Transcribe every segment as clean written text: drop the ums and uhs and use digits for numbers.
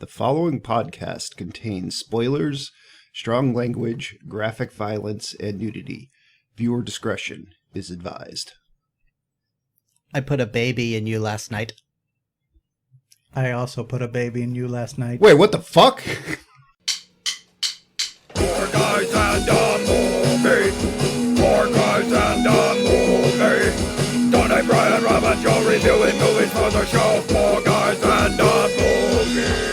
The following podcast contains spoilers, strong language, graphic violence, and nudity. Viewer discretion is advised. I put a baby in you last night. I also put a baby in you last night. Wait, what the fuck? Four guys and a movie. Four guys and a movie. Donnie, Brian, Rob, and Joe reviewing movies for the show. Four guys and a movie.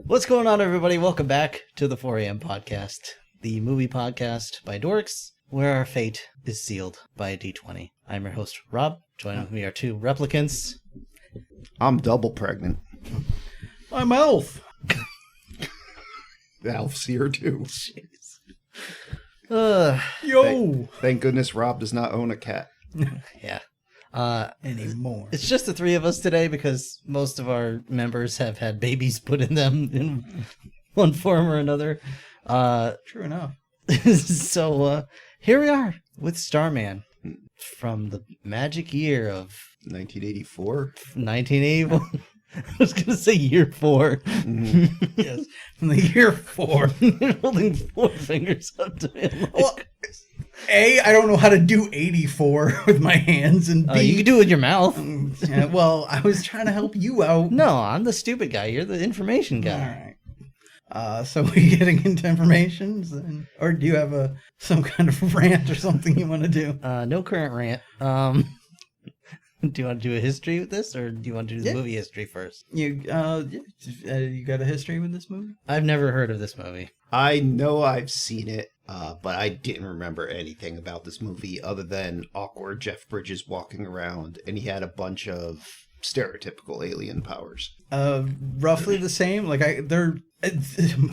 What's going on, everybody? Welcome back to the 4 a.m. podcast, the movie podcast by dorks, where our fate is sealed by a D20. I'm your host, Rob. Joining with me are two replicants. I'm double pregnant. I'm Elf. The Elf's here too. Yo! Thank goodness Rob does not own a cat. Yeah. Anymore. It's just the three of us today because most of our members have had babies put in them in one form or another. True enough. So here we are with Starman from the magic year of 1984. 1981. I was going to say year 4. Mm-hmm. Yes. From the year 4. You're holding 4 fingers up to me. Like, Well, A, I don't know how to do 84 with my hands, and B, you can do it with your mouth. yeah, well, I was trying to help you out. No, I'm the stupid guy. You're the information guy. All right. So we getting into information, then? Or do you have some kind of rant or something you want to do? No current rant. Do you want to do a history with this, or do you want to do the movie history first? You got a history with this movie? I've never heard of this movie. I know I've seen it, but I didn't remember anything about this movie other than awkward Jeff Bridges walking around, and he had a bunch of stereotypical alien powers. Roughly the same. Like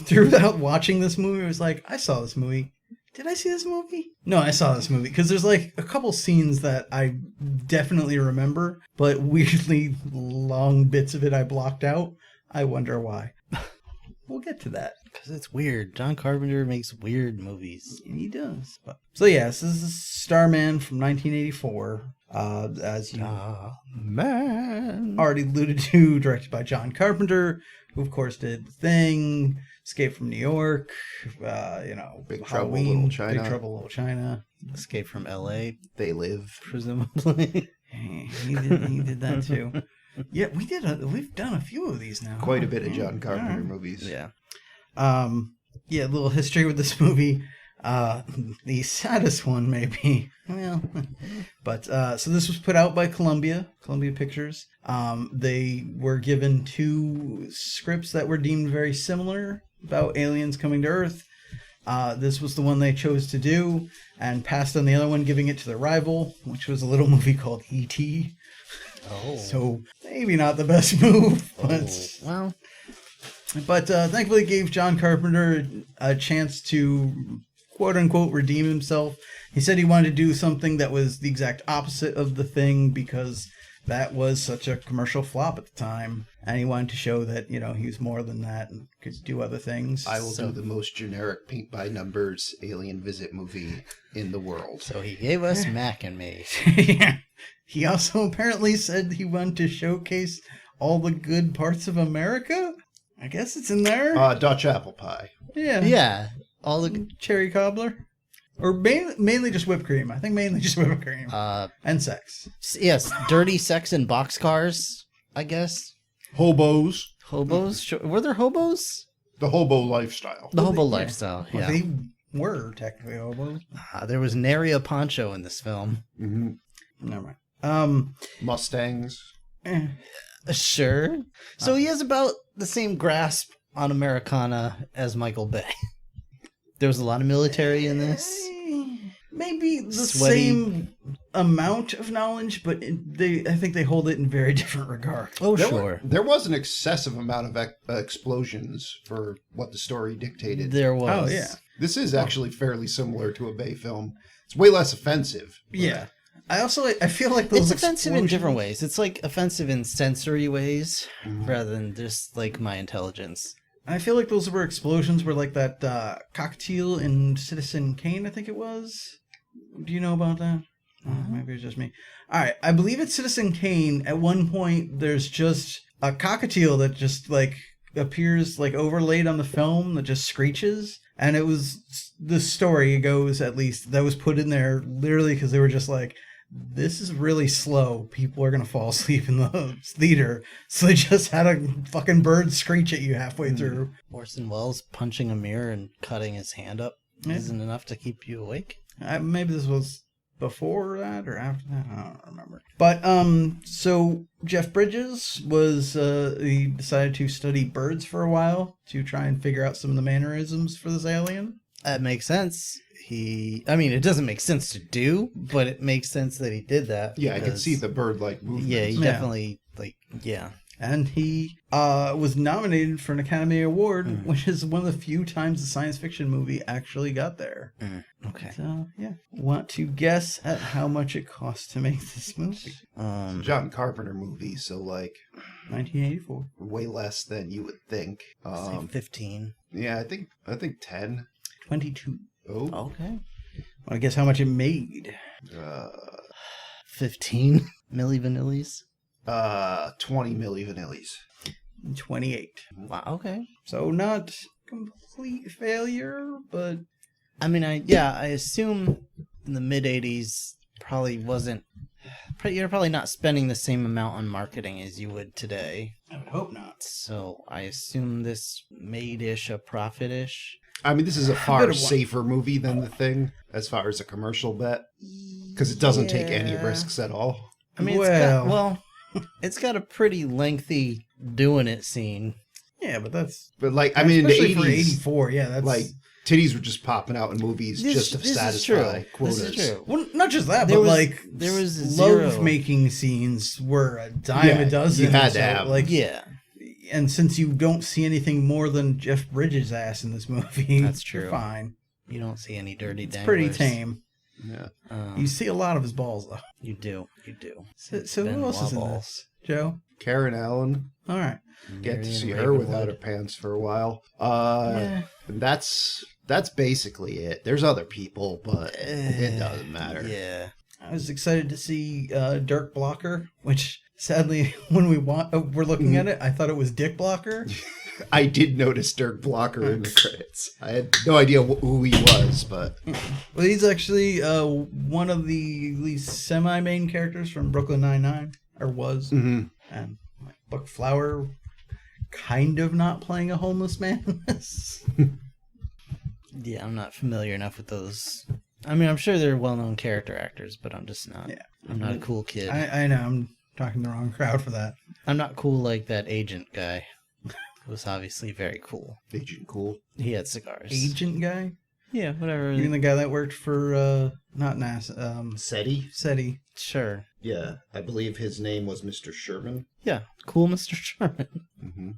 throughout watching this movie, I was like, I saw this movie. Did I see this movie? No, I saw this movie because there's like a couple scenes that I definitely remember, but weirdly long bits of it I blocked out. I wonder why. We'll get to that. Because it's weird. John Carpenter makes weird movies. And he does. So yes, this is Starman from 1984. As you already alluded to, directed by John Carpenter, who of course did The Thing, Escape from New York, Big Halloween, Trouble, Little China. Big Trouble, Little China. Escape from L.A., They Live. presumably. He did that too. Yeah, we've done a few of these now. Quite a bit of John Carpenter movies. Yeah. A little history with this movie. The saddest one, maybe. Well, but so this was put out by Columbia Pictures. They were given 2 scripts that were deemed very similar about aliens coming to Earth. This was the one they chose to do and passed on the other one, giving it to their rival, which was a little movie called E.T. Oh. So maybe not the best move, but Well, But thankfully it gave John Carpenter a chance to quote-unquote redeem himself. He said he wanted to do something that was the exact opposite of The Thing because that was such a commercial flop at the time. And he wanted to show that, he was more than that and could do other things. I will do the most generic paint-by-numbers alien visit movie in the world. so he gave us Mac and Me. Yeah. He also apparently said he wanted to showcase all the good parts of America. I guess it's in there. Dutch apple pie. Yeah. Yeah. All the... Cherry cobbler. Or mainly just whipped cream. I think mainly just whipped cream. And sex. Yes, dirty sex in boxcars, I guess. Hobos. Hobos? Sure. Were there hobos? The hobo lifestyle. The hobo lifestyle, Well, yeah. they were technically hobos. There was nary a poncho in this film. Mm-hmm. Never mind. Mustangs. Sure. So he has about the same grasp on Americana as Michael Bay. There was a lot of military in this. Maybe the Sweaty. same amount of knowledge, but I think they hold it in very different regards. Oh, There was an excessive amount of explosions for what the story dictated. There was. Oh, yeah. This is actually fairly similar to a Bay film. It's way less offensive. Yeah. I feel like those It's offensive in different explosions- ways. It's like offensive in sensory ways rather than just like my intelligence. I feel like those explosions were like that cockatiel in Citizen Kane, I think it was. Do you know about that? Maybe it's just me. All right, I believe it's Citizen Kane. At one point, there's just a cockatiel that just like appears like overlaid on the film that just screeches. And it was, the story goes, at least, that was put in there literally because they were just like, this is really slow. People are going to fall asleep in the theater. So they just had a fucking bird screech at you halfway through. Orson Welles punching a mirror and cutting his hand up isn't enough to keep you awake. Maybe this was before that or after that. I don't remember. But so Jeff Bridges was he decided to study birds for a while to try and figure out some of the mannerisms for this alien. That makes sense. It doesn't make sense to do, but it makes sense that he did that. Yeah, I could see the bird-like movement. Yeah, he definitely, And he was nominated for an Academy Award, which is one of the few times a science fiction movie actually got there. Okay. So, yeah. Want to guess at how much it cost to make this movie? It's a John Carpenter movie, so like 1984. way less than you would think. Say 15. Yeah, I think 10. 22. Oh. Okay. Want to guess how much it made? 15 Milli Vanillis. 20 milli vanillis. 28. Wow, okay. So not complete failure, but I assume in the mid 80s you're probably not spending the same amount on marketing as you would today. I would hope not. So I assume this made-ish a profit-ish. I mean, this is a far safer movie than The Thing as far as a commercial bet, because it doesn't take any risks at all. I mean, it's got a pretty lengthy doing it scene. Yeah, but in the 80s, for 84, yeah, that's like titties were just popping out in movies just to satisfy quotas. This is true. Well, not just that, There but was- there was love-making scenes were a dime a dozen. You had to so, have like, Yeah, and since you don't see anything more than Jeff Bridges' ass in this movie, That's true. you're fine. you don't see any dirty It's danglers. pretty tame. Yeah. You see a lot of his balls, though. You do. So who else is in this? Joe? Karen Allen, All right. get to Marion see her without Ravenwood. her pants for a while. And that's basically it. There's other people, but it doesn't matter. Yeah. I was excited to see Dirk Blocker, which sadly, when we're looking at it, I thought it was Dick Blocker. I did notice Dirk Blocker in the credits. I had no idea who he was, but Well, he's actually one of the at least semi-main characters from Brooklyn Nine-Nine, or was. Mhm. And Buck Flower kind of not playing a homeless man in this. Yeah, I'm not familiar enough with those. I mean, I'm sure they're well-known character actors, but I'm just not. Yeah. I'm not a cool kid. I know, I'm talking the wrong crowd for that. I'm not cool like that agent guy. Who was obviously very cool. Agent Cool. He had cigars. Agent guy? Yeah, whatever. You mean the guy that worked for, not NASA, SETI? SETI. Sure. Yeah, I believe his name was Mr. Sherman. Yeah, cool Mr. Sherman. Mm-hmm.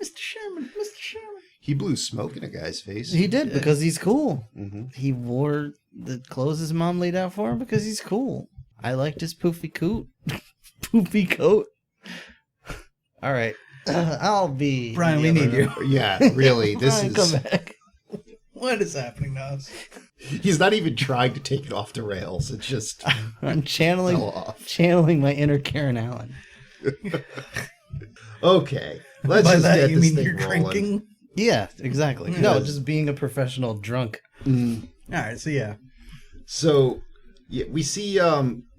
Mr. Sherman, Mr. Sherman. He blew smoke in a guy's face. He did because he's cool. Mm-hmm. He wore the clothes his mom laid out for him because he's cool. I liked his poofy coat. Poofy coat. All right. I'll be... Brian, we need you. Yeah, really. This Brian, is. come back. What is happening to us? He's not even trying to take it off the rails. It's just I'm channeling fell off. my inner Karen Allen. Okay, let's By just that, get you this mean thing you're rolling. drinking? Yeah, exactly. Yeah. No, just being a professional drunk. Mm. All right, so yeah. So, yeah, we see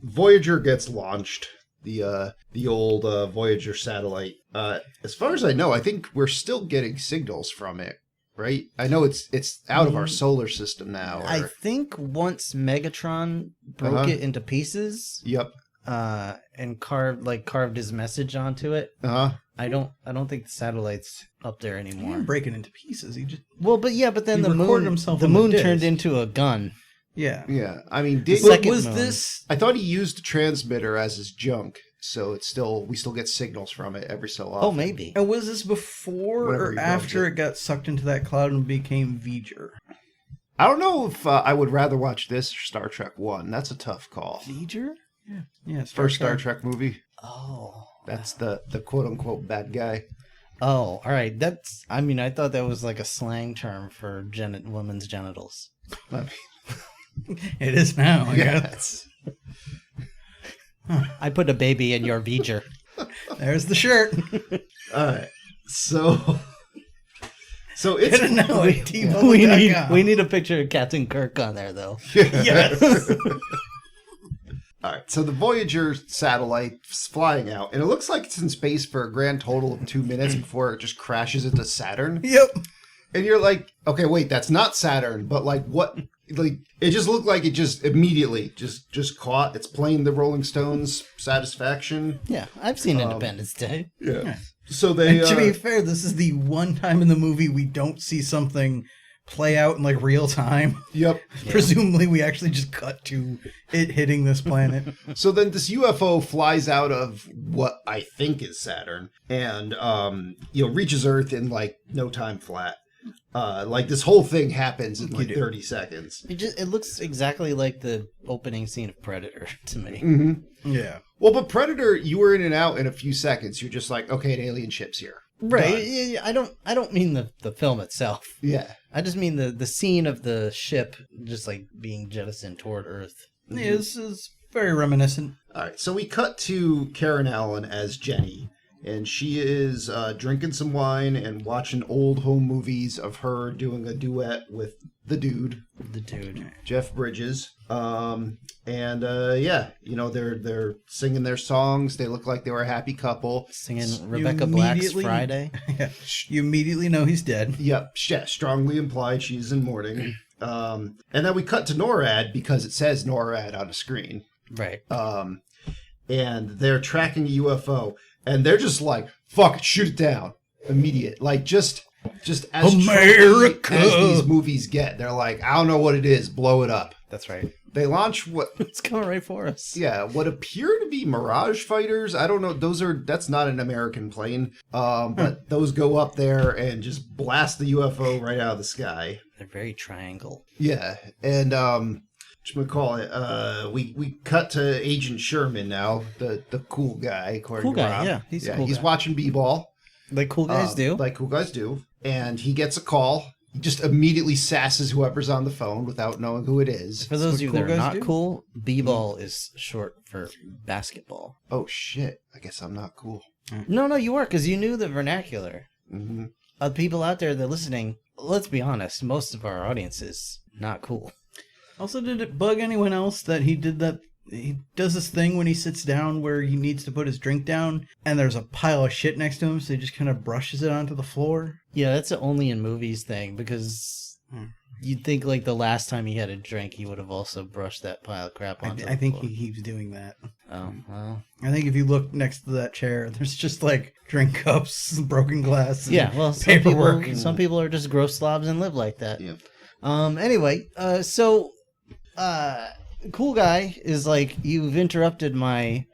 Voyager gets launched. The old Voyager satellite. As far as I know, I think we're still getting signals from it, right? I know it's out of our solar system now. I think once Megatron broke Uh-huh. it into pieces, Yep. and carved his message onto it, Uh-huh. I don't think the satellite's up there He anymore. didn't break it into pieces. He just But then He the recorded moon himself the on the moon disc. turned into a gun. yeah. Yeah. I mean, The But second was moon. this? I thought he used the transmitter as his junk, so we still get signals from it every so often. Oh, maybe. And was this before Whatever or he after runs it got sucked into that cloud and became V'ger? I don't know if I would rather watch this or Star Trek 1. That's a tough call. V'ger? Yeah. First Star Trek movie. Oh. That's the quote-unquote bad guy. Oh, all right. I thought that was like a slang term for women's genitals. I mean, It is now, I guess. Yes. I put a baby in your V'ger. There's the shirt. All right. So it's Get it now at We need a picture of Captain Kirk on there, though. Yes. All right, so the Voyager satellite's flying out, and it looks like it's in space for a grand total of 2 minutes before it just crashes into Saturn. Yep. And you're like, okay, wait, that's not Saturn, but like what? Like it just looked like it just immediately just caught. It's playing the Rolling Stones' Satisfaction. Yeah, I've seen Independence Day. Yeah. So they. And to be fair, this is the one time in the movie we don't see something play out in like real time. Yep. Presumably, we actually just cut to it hitting this planet. So then this UFO flies out of what I think is Saturn and reaches Earth in like no time flat. Like this whole thing happens in like 30 seconds. It looks exactly like the opening scene of Predator to me. Mm-hmm. Yeah. Well, but Predator, you were in and out in a few seconds. You're just like, okay, an alien ship's here. Right. Yeah, I don't mean the film itself. Yeah. I just mean the scene of the ship just like being jettisoned toward Earth. Yeah, this is very reminiscent. All right. So we cut to Karen Allen as Jenny, and she is drinking some wine and watching old home movies of her doing a duet with the dude, Jeff Bridges. They're singing their songs. They look like they were a happy couple. Singing Rebecca Black's Friday. You immediately know he's dead. Yep, yeah, strongly implied she's in mourning. And then we cut to NORAD because it says NORAD on the screen. Right. And they're tracking a UFO, and they're just like, "Fuck it, shoot it down, immediate!" Like just as America as these movies get. They're like, "I don't know what it is, blow it up." That's right. They launch what It's coming right for us. Yeah, what appear to be Mirage fighters. I don't know. That's not an American plane. But those go up there and just blast the UFO right out of the sky. They're very triangle. Yeah, and we cut to Agent Sherman now, the cool guy. Cool guy, Rob. yeah, he's a cool he's guy. watching b-ball. Like cool guys do. Like cool guys do. And he gets a call. He just immediately sasses whoever's on the phone without knowing who it is. For those of you cool that are guys not do? cool, b-ball is short for basketball. Oh shit! I guess I'm not cool. No, you are, because you knew the vernacular. Mm-hmm. People out there that are listening, let's be honest, most of our audience is not cool. Also, did it bug anyone else that he did that? He does this thing when he sits down where he needs to put his drink down, and there's a pile of shit next to him, so he just kind of brushes it onto the floor. Yeah, that's an only in movies thing, because you'd think like the last time he had a drink, he would have also brushed that pile of crap onto I think the floor. he keeps doing that. Oh, well. I think if you look next to that chair, there's just like drink cups, broken glass. And Yeah, well, paperwork. some people are just gross slobs and live like that. Yep. Anyway, cool guy is like, you've interrupted my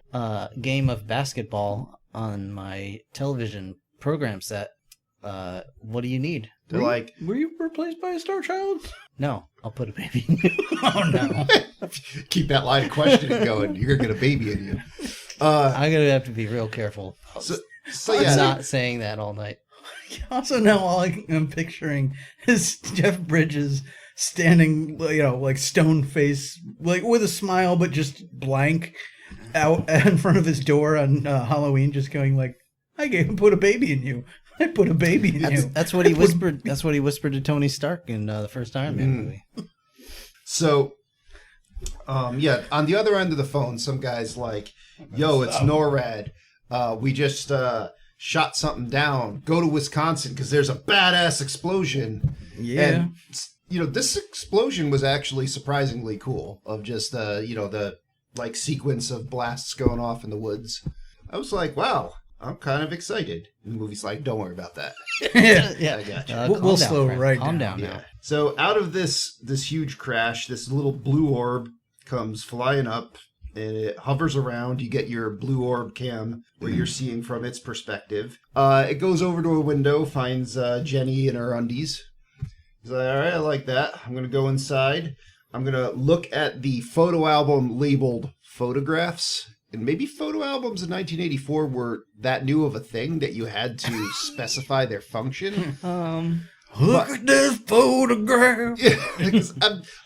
game of basketball on my television program set. What do you need? They're like, Were you replaced by a star child? No, I'll put a baby in you. Oh no. keep that line of questioning going. You're gonna get a baby in you. I'm gonna have to be real careful. So I'm yeah, not saying that all night. Also, now all I'm picturing is Jeff Bridges standing, like stone face, like with a smile, but just blank, out in front of his door on Halloween, just going like, put a baby in you. I put a baby in you. That's what he whispered. That's what he whispered to Tony Stark in the first Iron Man movie. So, on the other end of the phone, some guy's like, "Yo, it's NORAD. We just shot something down. Go to Wisconsin because there's a badass explosion." Yeah. And this explosion was actually surprisingly cool. Of just the like sequence of blasts going off in the woods. I was like, wow. I'm kind of excited. And the movie's like, don't worry about that. Yeah, I got you. We'll calm down, slow friend. right Calm down. down now. So out of this huge crash, this little blue orb comes flying up, and it hovers around. You get your blue orb cam where you're seeing from its perspective. It goes over to a window, finds Jenny in her undies. He's like, all right, I like that. I'm going to go inside. I'm going to look at the photo album labeled photographs. And maybe photo albums in 1984 were that new of a thing that you had to specify their function. Look at this photograph. Yeah, 'cause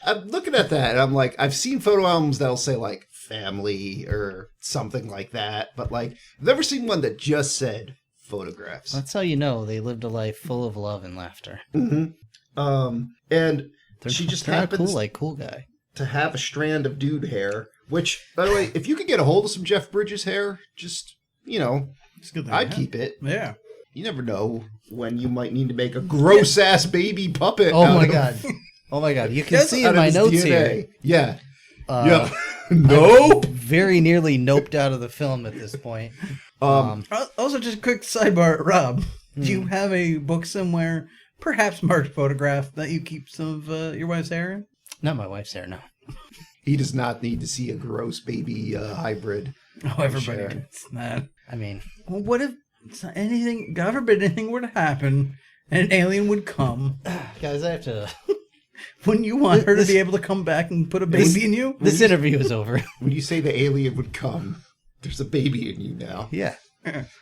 I'm looking at that and I'm like, I've seen photo albums that'll say like family or something like that, but like I've never seen one that just said photographs. That's how you know they lived a life full of love and laughter. And she just they're not happens cool guy. to have a strand of dude hair, which, by the way, if you could get a hold of some Jeff Bridges hair, just, It's a good thing I'd to keep it. have. Yeah. You never know when you might need to make a gross-ass baby puppet. Oh out my of- god. Oh my god. You can That's see out in of my his notes DNA. here. Yeah. Uh, Nope. Very nearly noped out of the film at this point. Also, just a quick sidebar, Rob. Do you have a book somewhere, perhaps marked photograph, that you keep some of your wife's hair in? Not my wife's hair, no. He does not need to see a gross baby hybrid. Oh, everybody Sure. gets that. I mean, Well, what if anything, God forbid, anything were to happen and an alien would come? guys, I have to. Wouldn't you want her to be able to come back and put a baby in you? This interview is over. When you say the alien would come, there's a baby in you now. Yeah.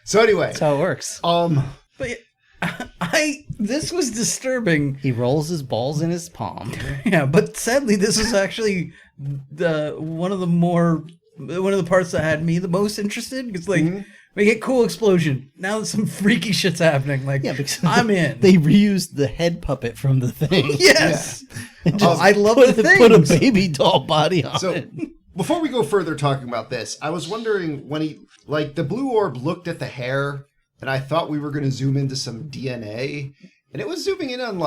So anyway, That's how it works. But this was disturbing. He rolls his balls in his palm. Yeah, but sadly, this is actually one of the parts that had me the most interested. Because we get cool explosion. Now some freaky shit's happening. Like, Yeah, because I'm in. They reused the head puppet from the thing. Yes. And just I love put, the put a things. baby doll body on so it. before we go further talking about this, I was wondering when the blue orb looked at the hair, and I thought we were going to zoom into some DNA, and it was zooming in on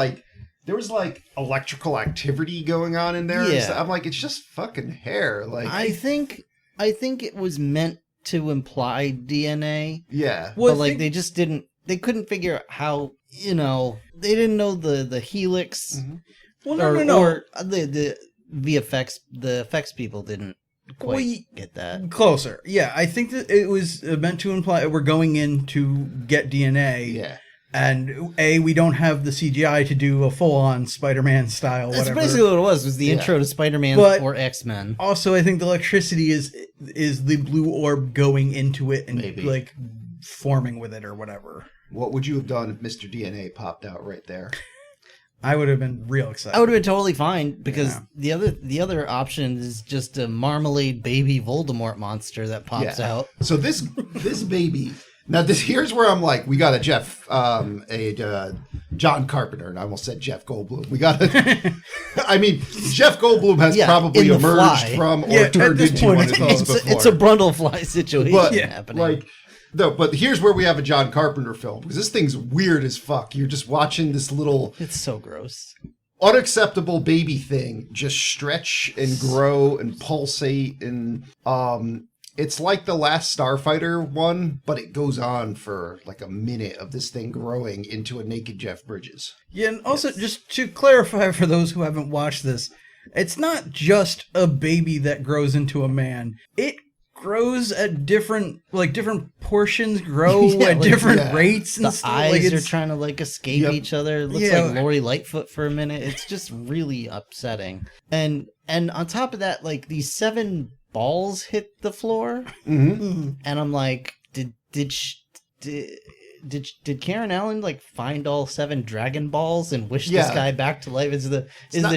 there was electrical activity going on in there. Yeah. I'm like, it's just fucking hair. Like, I think it was meant to imply DNA, yeah. Well, but they just didn't. They couldn't figure out how. They didn't know the helix. Well, Or no. Or the effects people didn't quite get that. Closer. Yeah, I think that it was meant to imply we're going in to get DNA. Yeah. And we don't have the CGI to do a full-on Spider-Man style, That's whatever. basically what it was the intro to Spider-Man But- or X-Men. Also, I think the electricity is the blue orb going into it and Maybe. forming with it or whatever. What would you have done if Mr. DNA popped out right there? I would have been real excited. I would have been totally fine because the other option is just a marmalade baby Voldemort monster that pops out. So this baby. Now here's where I'm like, we got a John Carpenter, and I almost said Jeff Goldblum. We got I mean, Jeff Goldblum has probably in The emerged Fly. from or Yeah, at turned this into point, one of it's these before. It's a Brundlefly situation But happening. but here's where we have a John Carpenter film because this thing's weird as fuck. You're just watching this little It's so gross. unacceptable baby thing just stretch and grow and pulsate and it's like the last Starfighter one, but it goes on for like a minute of this thing growing into a naked Jeff Bridges. Yeah, and also just to clarify for those who haven't watched this, it's not just a baby that grows into a man. It grows at different portions grow Yeah, at like, different rates and The stuff. eyes are it's- trying to escape Yep. each other. It looks Yeah. like Lori Lightfoot for a minute. It's just really upsetting. And on top of that, these 7 balls hit the floor, and I'm like, did Karen Allen find all 7 Dragon Balls and wish this Yeah. guy back to life? Is the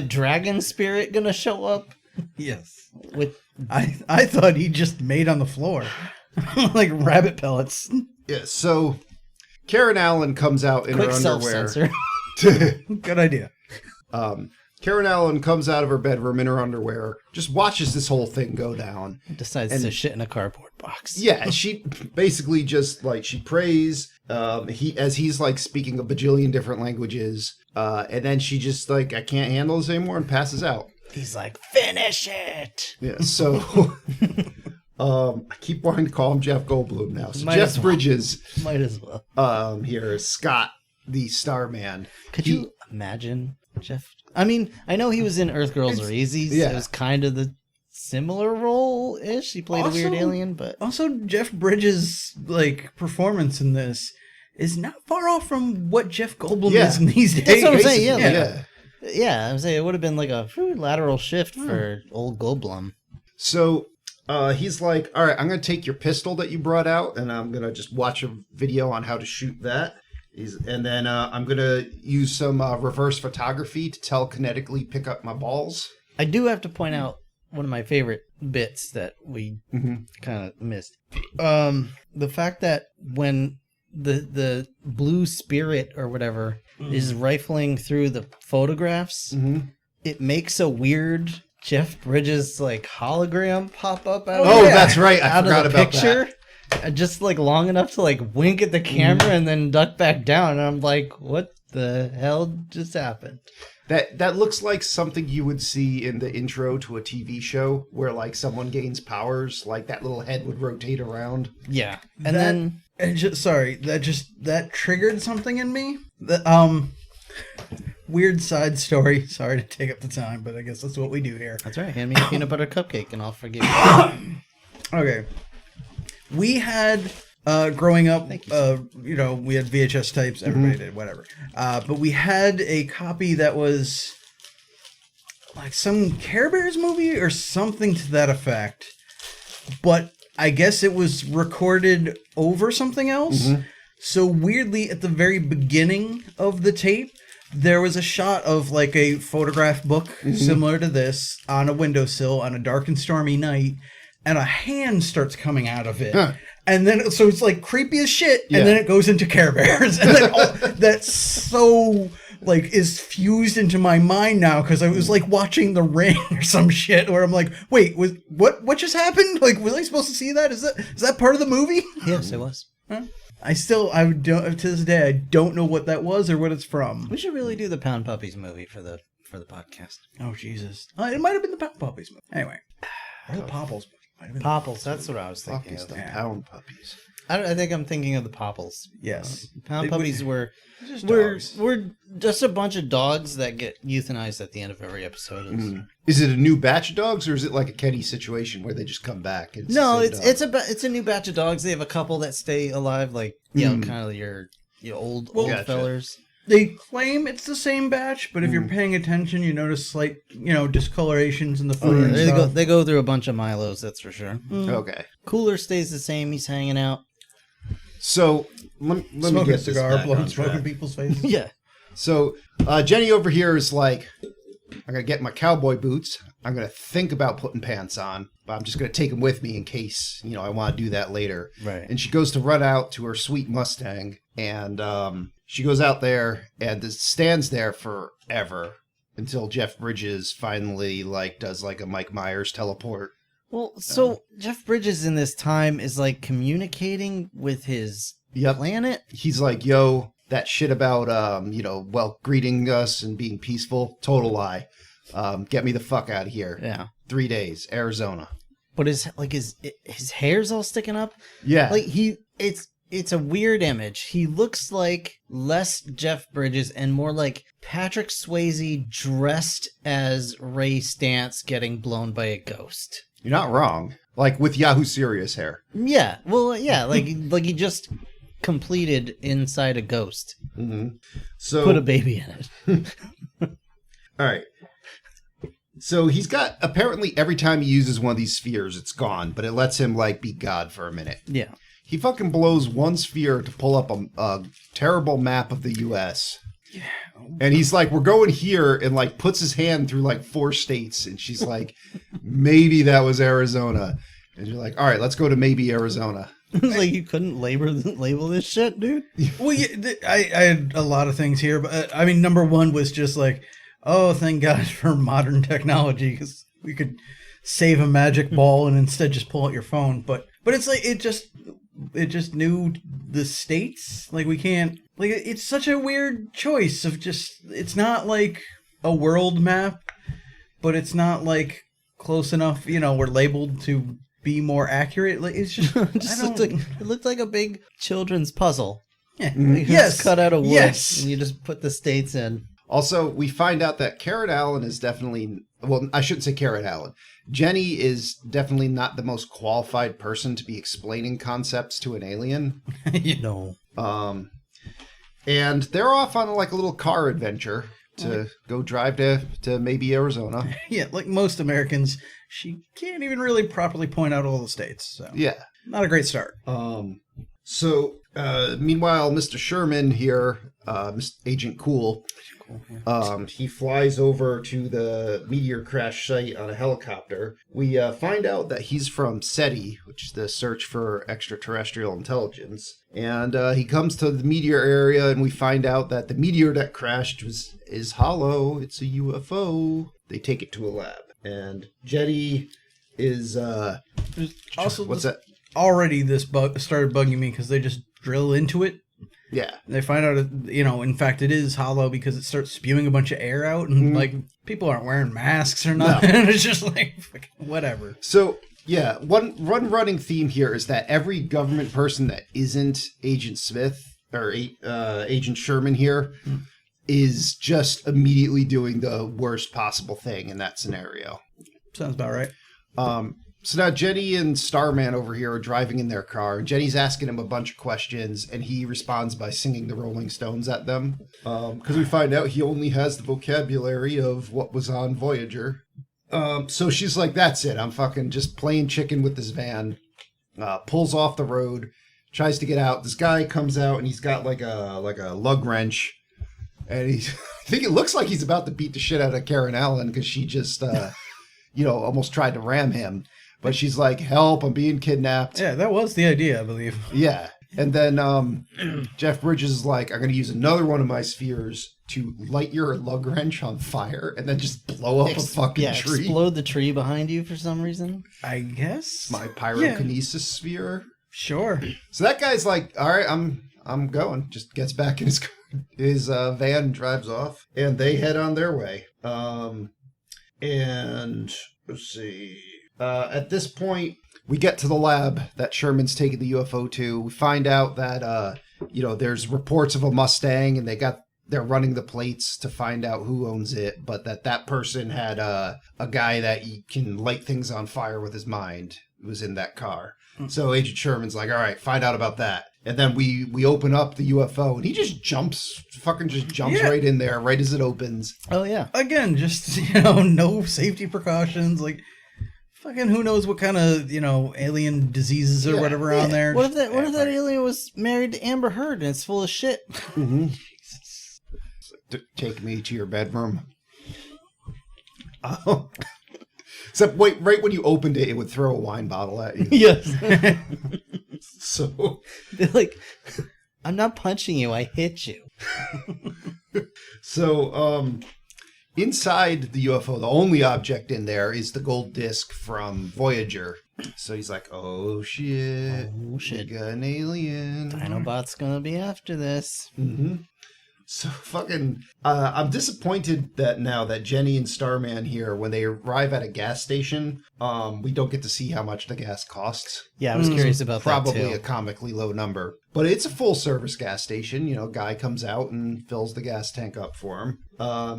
dragon spirit gonna show up Yes. with? I thought he just made on the floor. Like rabbit pellets. Yeah, so Karen Allen comes out in Quick her underwear. self-censor. Good idea. Karen Allen comes out of her bedroom in her underwear, just watches this whole thing go down. Decides to shit in a cardboard box. Yeah, she basically just she prays. He's speaking a bajillion different languages, and then she just I can't handle this anymore and passes out. He's like, finish it. Yeah, so I keep wanting to call him Jeff Goldblum now. So Might Jeff as well. Bridges, Might as well. here is Scott, the Starman. Could you imagine Jeff? I mean, I know he was in Earth Girls Are Easy. yeah. It was kind of the similar role-ish. He played a weird Also- alien, but Also, Jeff Bridges' performance in this is not far off from what Jeff Goldblum Yeah. is in these days. That's what I'm saying, yeah, yeah. yeah, I'm saying it would have been a lateral shift for old Goldblum. So he's like, all right, I'm going to take your pistol that you brought out, and I'm going to just watch a video on how to shoot that. And then I'm gonna use some reverse photography to telekinetically pick up my balls. I do have to point out one of my favorite bits that we kind of missed. The fact that when the blue spirit or whatever is rifling through the photographs, it makes a weird Jeff Bridges like hologram pop up out Oh, that's right. I out forgot of the about picture. Just like long enough to like wink at the camera and then duck back down. And I'm like, what the hell just happened? That looks like something you would see in the intro to a TV show where like someone gains powers, like that little head would rotate around. Yeah. And that triggered something in me. Weird side story. Sorry to take up the time, but I guess that's what we do here. That's right. Hand me a peanut butter cupcake and I'll forgive you. Okay. We had growing up, we had VHS tapes. Everybody did, whatever. But we had a copy that was like some Care Bears movie or something to that effect. But I guess it was recorded over something else. So weirdly, at the very beginning of the tape, there was a shot of like a photograph book similar to this on a windowsill on a dark and stormy night. And a hand starts coming out of it. Huh. And then, so it's like creepy as shit. And then it goes into Care Bears. And then that's so, like, is fused into my mind now. Because I was like watching The Ring or some shit. Where I'm like, wait, what just happened? Like, was I supposed to see that? Is that part of the movie? Yes, it was. Huh? To this day, I don't know what that was or what it's from. We should really do the Pound Puppies movie for the podcast. Oh, Jesus. It might have been the Pound Puppies movie. Anyway. Or the Popples movie. Popples, that's what I was thinking of. The Pound Puppies. I think I'm thinking of the Popples. Yes. Pound Puppies were just a bunch of dogs that get euthanized at the end of every episode. Is it a new batch of dogs, or is it like a Kenny situation where they just come back? No, it's a new batch of dogs. They have a couple that stay alive, like kind of your old fellers. They claim it's the same batch, but if you're paying attention, you notice slight, discolorations in the fur and stuff. They go through a bunch of Milos, that's for sure. Okay. Cooler stays the same. He's hanging out. So let me get this back blowing on smoke in track. people's faces. Yeah. So Jenny over here is like, I'm gonna get my cowboy boots. I'm gonna think about putting pants on, but I'm just gonna take them with me in case I want to do that later. Right. And she goes to run out to her sweet Mustang, and she goes out there and stands there forever until Jeff Bridges finally does like a Mike Myers teleport. Well, so Jeff Bridges in this time is like communicating with his planet. He's like, yo, that shit about, greeting us and being peaceful, total lie. Get me the fuck out of here. Yeah. 3 days, Arizona. But his hair's all sticking up. Yeah. Like it's a weird image. He looks like less Jeff Bridges and more like Patrick Swayze dressed as Ray Stantz getting blown by a ghost. You're not wrong. Like with Yahoo Serious hair. Yeah. Well, yeah. Like he just completed inside a ghost. So put a baby in it. All right. So he's got, apparently every time he uses one of these spheres, it's gone, but it lets him be God for a minute. Yeah. He fucking blows one sphere to pull up a terrible map of the U.S. Yeah. And he's like, we're going here, and puts his hand through 4 states. And she's like, maybe that was Arizona. And you're like, all right, let's go to maybe Arizona. It's like you couldn't label this shit, dude. Well, yeah, I had a lot of things here, but number one was just oh, thank God for modern technology, because we could save a magic ball and instead just pull out your phone. But it's it just knew the states. We can't, it's such a weird choice of it's not like a world map, but it's not close enough, we're labeled to be more accurate. It's just, it looked like a big children's puzzle. Yeah. Yes. Cut out of wood. Yes. And you just put the states in. Also, we find out that Karen Allen is definitely, well, I shouldn't say Karen Allen. Jenny is definitely not the most qualified person to be explaining concepts to an alien. And they're off on a little car adventure to go drive to maybe Arizona. Yeah, like most Americans, she can't even really properly point out all the states. So yeah, not a great start. So, meanwhile, Mr. Sherman here, Agent Cool, he flies over to the meteor crash site on a helicopter. We find out that he's from SETI, which is the Search for Extraterrestrial Intelligence. And he comes to the meteor area, and we find out that the meteor that crashed is hollow. It's a UFO. They take it to a lab. And Jetty is... Also, what's that? Already this bug started bugging me because they just drill into it. Yeah. They find out, in fact, it is hollow because it starts spewing a bunch of air out, and like people aren't wearing masks or nothing. No. It's just like whatever. So yeah, one running theme here is that every government person that isn't Agent Smith or Agent Sherman here is just immediately doing the worst possible thing in that scenario. Sounds about right. So now Jenny and Starman over here are driving in their car. Jenny's asking him a bunch of questions, and he responds by singing the Rolling Stones at them. Because we find out he only has the vocabulary of what was on Voyager. So she's like, that's it. I'm fucking just playing chicken with this van. Pulls off the road, tries to get out. This guy comes out, and he's got like a lug wrench. And I think it looks like he's about to beat the shit out of Karen Allen because she just, almost tried to ram him. But she's like, help, I'm being kidnapped. Yeah, that was the idea, I believe. Yeah. And then Jeff Bridges is like, I'm going to use another one of my spheres to light your lug wrench on fire and then just blow up a fucking tree. Explode the tree behind you for some reason. I guess. My pyrokinesis sphere. Sure. So that guy's like, all right, I'm going. Just gets back in his van and drives off. And they head on their way. And let's see... at this point, we get to the lab that Sherman's taking the UFO to. We find out that, there's reports of a Mustang, and they're running the plates to find out who owns it, but that person had a guy that can light things on fire with his mind who was in that car. So Agent Sherman's like, all right, find out about that. And then we open up the UFO, and he just jumps right in there right as it opens. Oh, yeah. Again, just, no safety precautions, like... Fucking who knows what kind of, alien diseases or whatever on there. What if that alien was married to Amber Heard and it's full of shit? Mm-hmm. Take me to your bedroom. Oh. Except, wait, right when you opened it, it would throw a wine bottle at you. Yes. So. They're like, I'm not punching you, I hit you. So, inside the UFO, the only object in there is the gold disc from Voyager. So he's like, oh shit. Oh shit. We got an alien. Dinobot's gonna be after this. Mm-hmm. So fucking, I'm disappointed that now that Jenny and Starman here, when they arrive at a gas station, we don't get to see how much the gas costs. Yeah, I was curious about that too. Probably a comically low number. But it's a full service gas station. Guy comes out and fills the gas tank up for him.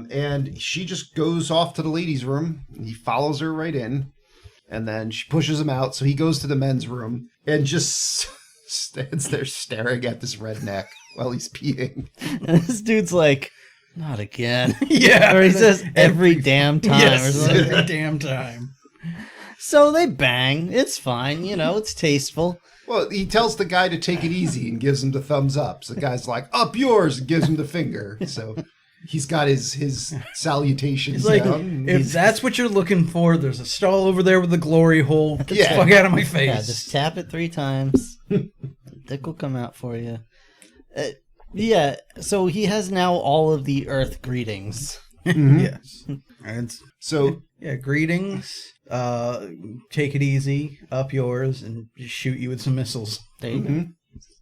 And she just goes off to the ladies' room. He follows her right in. And then she pushes him out. So he goes to the men's room and just stands there staring at this redneck while he's peeing. And this dude's like, not again. Yeah. Or he says every damn time. Yes, or something. every damn time. So they bang. It's fine. It's tasteful. Well, he tells the guy to take it easy and gives him the thumbs up. So the guy's like, up yours, and gives him the finger. So he's got his salutations He's like, down. if that's what you're looking for, there's a stall over there with a glory hole. Get the fuck out of my face. Yeah, just tap it 3 times. Dick will come out for you. So he has now all of the Earth greetings. Mm-hmm. Yes. And So greetings. Take it easy, up yours, and just shoot you with some missiles. There you go.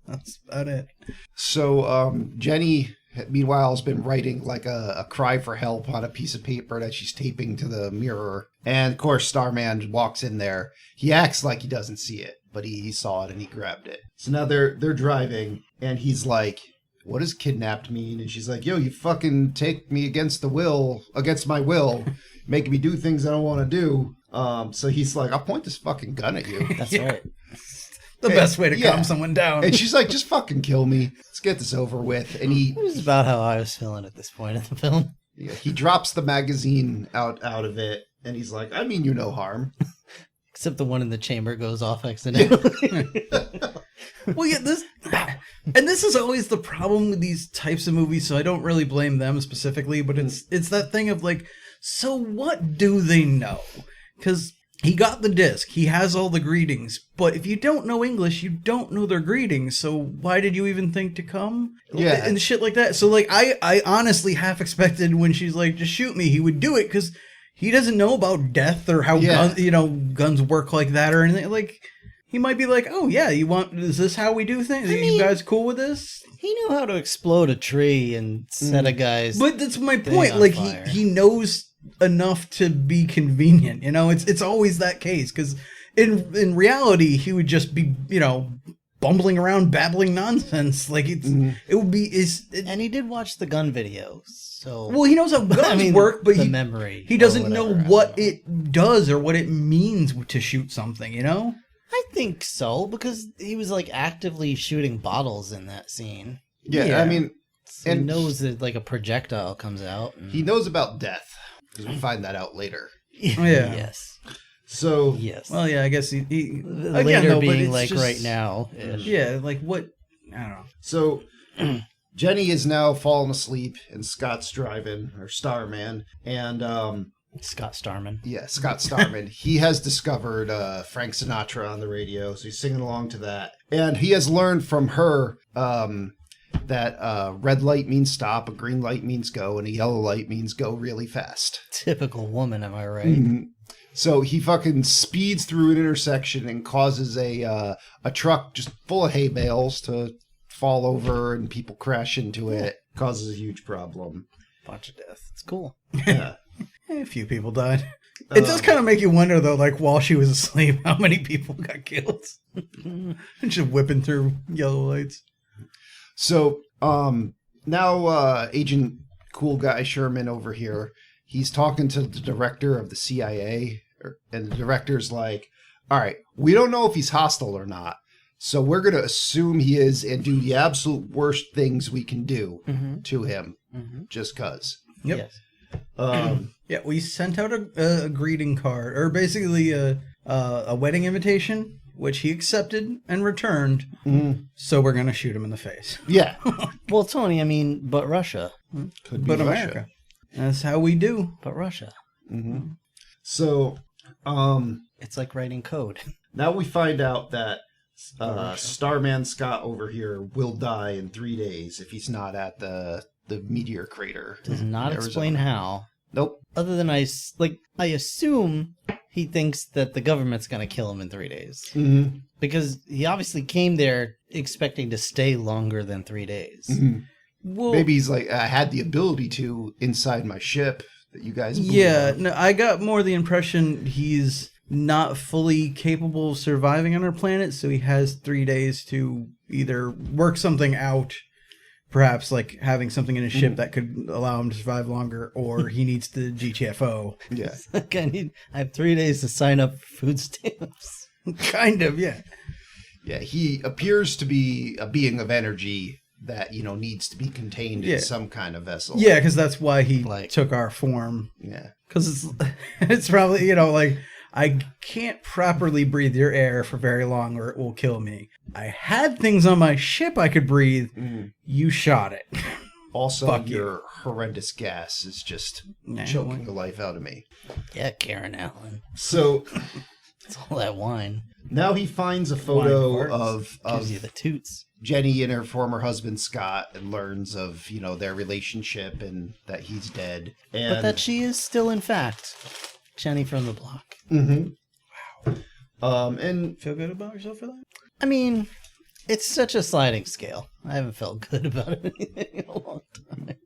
That's about it. So Jenny, meanwhile, has been writing like a cry for help on a piece of paper that she's taping to the mirror. And of course, Starman walks in there. He acts like he doesn't see it, but he saw it and he grabbed it. So now they're driving, and he's like, what does kidnapped mean? And she's like, yo, you fucking take me against my will, making me do things I don't want to do. So he's like, I'll point this fucking gun at you. That's right. The best way to calm someone down. And she's like, just fucking kill me. Let's get this over with. And It was about how I was feeling at this point in the film. he drops the magazine out of it, and he's like, I mean you no harm. Except the one in the chamber goes off accidentally. Well, yeah, this is always the problem with these types of movies, so I don't really blame them specifically, but it's that thing of like, so what do they know? Because he got the disc, he has all the greetings, but if you don't know English, you don't know their greetings, so why did you even think to come? Yeah. And shit like that. So like, I honestly half expected when she's like, just shoot me, he would do it, because he doesn't know about death or how guns work like that or anything. Like, he might be like, oh yeah, is this how we do things? Are you guys cool with this? He knew how to explode a tree and set a guy's. But that's my point. Like, he knows enough to be convenient. You know, it's always that case, because in reality, he would just be, bumbling around babbling nonsense. Like, it would be and he did watch the gun videos. So well, he knows how guns work, but he doesn't know what it does or what it means to shoot something, I think so, because he was like actively shooting bottles in that scene. Yeah. I mean, so he knows that like a projectile comes out. He knows about death, because we find that out later. Yeah. Yes. So yes. Well, yeah, I guess he later being like just, right now. Yeah, like what? I don't know. So Jenny is now fallen asleep, and Scott's driving, or Starman, and Scott Starman. Yeah, Scott Starman. He has discovered Frank Sinatra on the radio, so he's singing along to that. And he has learned from her that red light means stop, a green light means go, and a yellow light means go really fast. Typical woman, am I right? Mm-hmm. So he fucking speeds through an intersection and causes a truck just full of hay bales to fall over, and people crash into it. Causes a huge problem. Bunch of death. It's cool. Yeah. A few people died. It does kind of make you wonder, though, like, while she was asleep, how many people got killed? Just whipping through yellow lights. So, now Agent Cool Guy Sherman over here, he's talking to the director of the CIA, and the director's like, all right, we don't know if he's hostile or not, so we're going to assume he is and do the absolute worst things we can do to him, just because. Yep. Yes. Yeah, we sent out a greeting card, or basically a wedding invitation, which he accepted and returned. So we're gonna shoot him in the face. Yeah. Well, Tony, I mean, but Russia. Could be But Russia. America. That's how we do. But Russia. So, It's like writing code. now we find out that Starman Scott over here will die in 3 days if he's not at the meteor crater. Does not in explain Arizona. how. Nope. Other than I assume he thinks that the government's going to kill him in 3 days. Mm-hmm. Because he obviously came there expecting to stay longer than 3 days. Mm-hmm. Well, Maybe he's like, I had the ability to inside my ship that you guys blew yeah, up. no, I got more the impression he's not fully capable of surviving on our planet, so he has 3 days to either work something out, perhaps like having something in his ship that could allow him to survive longer, or he needs the GTFO. Yeah. Like I have 3 days to sign up for food stamps. Kind of, yeah. Yeah, he appears to be a being of energy that, needs to be contained in some kind of vessel. Yeah, because that's why he Like- took our form. Yeah. Because it's probably, like, I can't properly breathe your air for very long or it will kill me. I had things on my ship I could breathe. You shot it. Also, Fuck you. your horrendous gas is just Nah, choking the life out of me. Yeah, Karen Allen. So It's all that wine. now he finds a photo Wine farts. of Gives you the toots. Jenny and her former husband Scott, and learns of their relationship and that he's dead. And But that she is still, in fact, Jenny from the block. and Feel good about yourself for that? I mean, it's such a sliding scale. I haven't felt good about anything in a long time.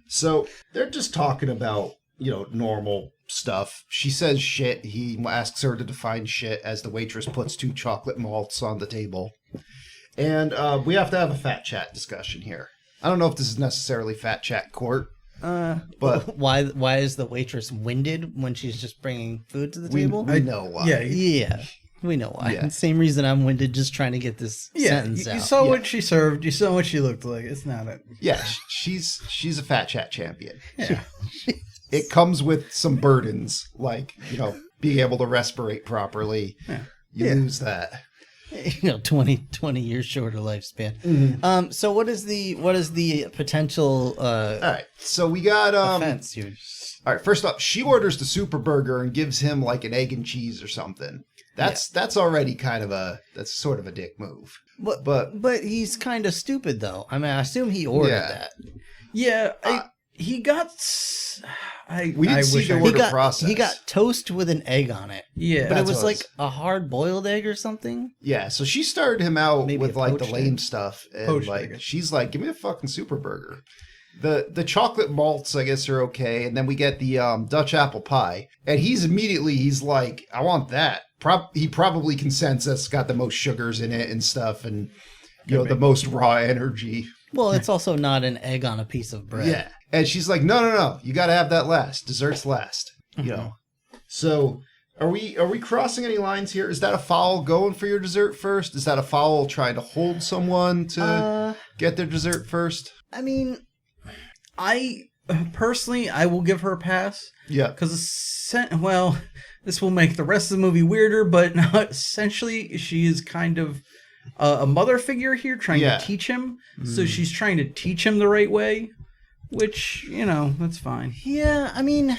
so they're just talking about normal stuff. She says shit. He asks her to define shit as the waitress puts 2 chocolate malts on the table. And we have to have a fat chat discussion here. I don't know if this is necessarily fat chat court, but Why is the waitress winded when she's just bringing food to the we table? know why. Yeah, Yeah, we know why. Yeah. Same reason I'm winded just trying to get this sentence you out. saw what she served. You saw what she looked like. It's not a... Yeah, she's a fat chat champion. Yeah. It comes with some burdens, like, being able to respirate properly. Yeah. You lose that. 20 years shorter lifespan. So what is the potential All right, so we got offense? All right, first off, she orders the super burger and gives him like an egg and cheese or something. That's already kind of that's sort of a dick move. But he's kind of stupid though. I mean, I assume he ordered that. Yeah, he got. We didn't see the order process. He got toast with an egg on it. Yeah, but it was like a hard boiled egg or something. Yeah, so she started him out Maybe with like the lame egg. stuff, and Poached like egg. she's like, "Give me a fucking super burger." The chocolate malts, I guess, are okay, and then we get the Dutch apple pie, and he's like, "I want that." He probably consents that's got the most sugars in it and stuff, and the most raw energy. Well, it's also not an egg on a piece of bread. Yeah, and she's like, "No, you got to have that last. Desserts last." You know. So, are we crossing any lines here? Is that a foul going for your dessert first? Is that a foul trying to hold someone to get their dessert first? I mean, I personally, I will give her a pass. Yeah. Because, this will make the rest of the movie weirder, but essentially she is kind of a mother figure here trying to teach him. So she's trying to teach him the right way, which, that's fine. yeah, I mean,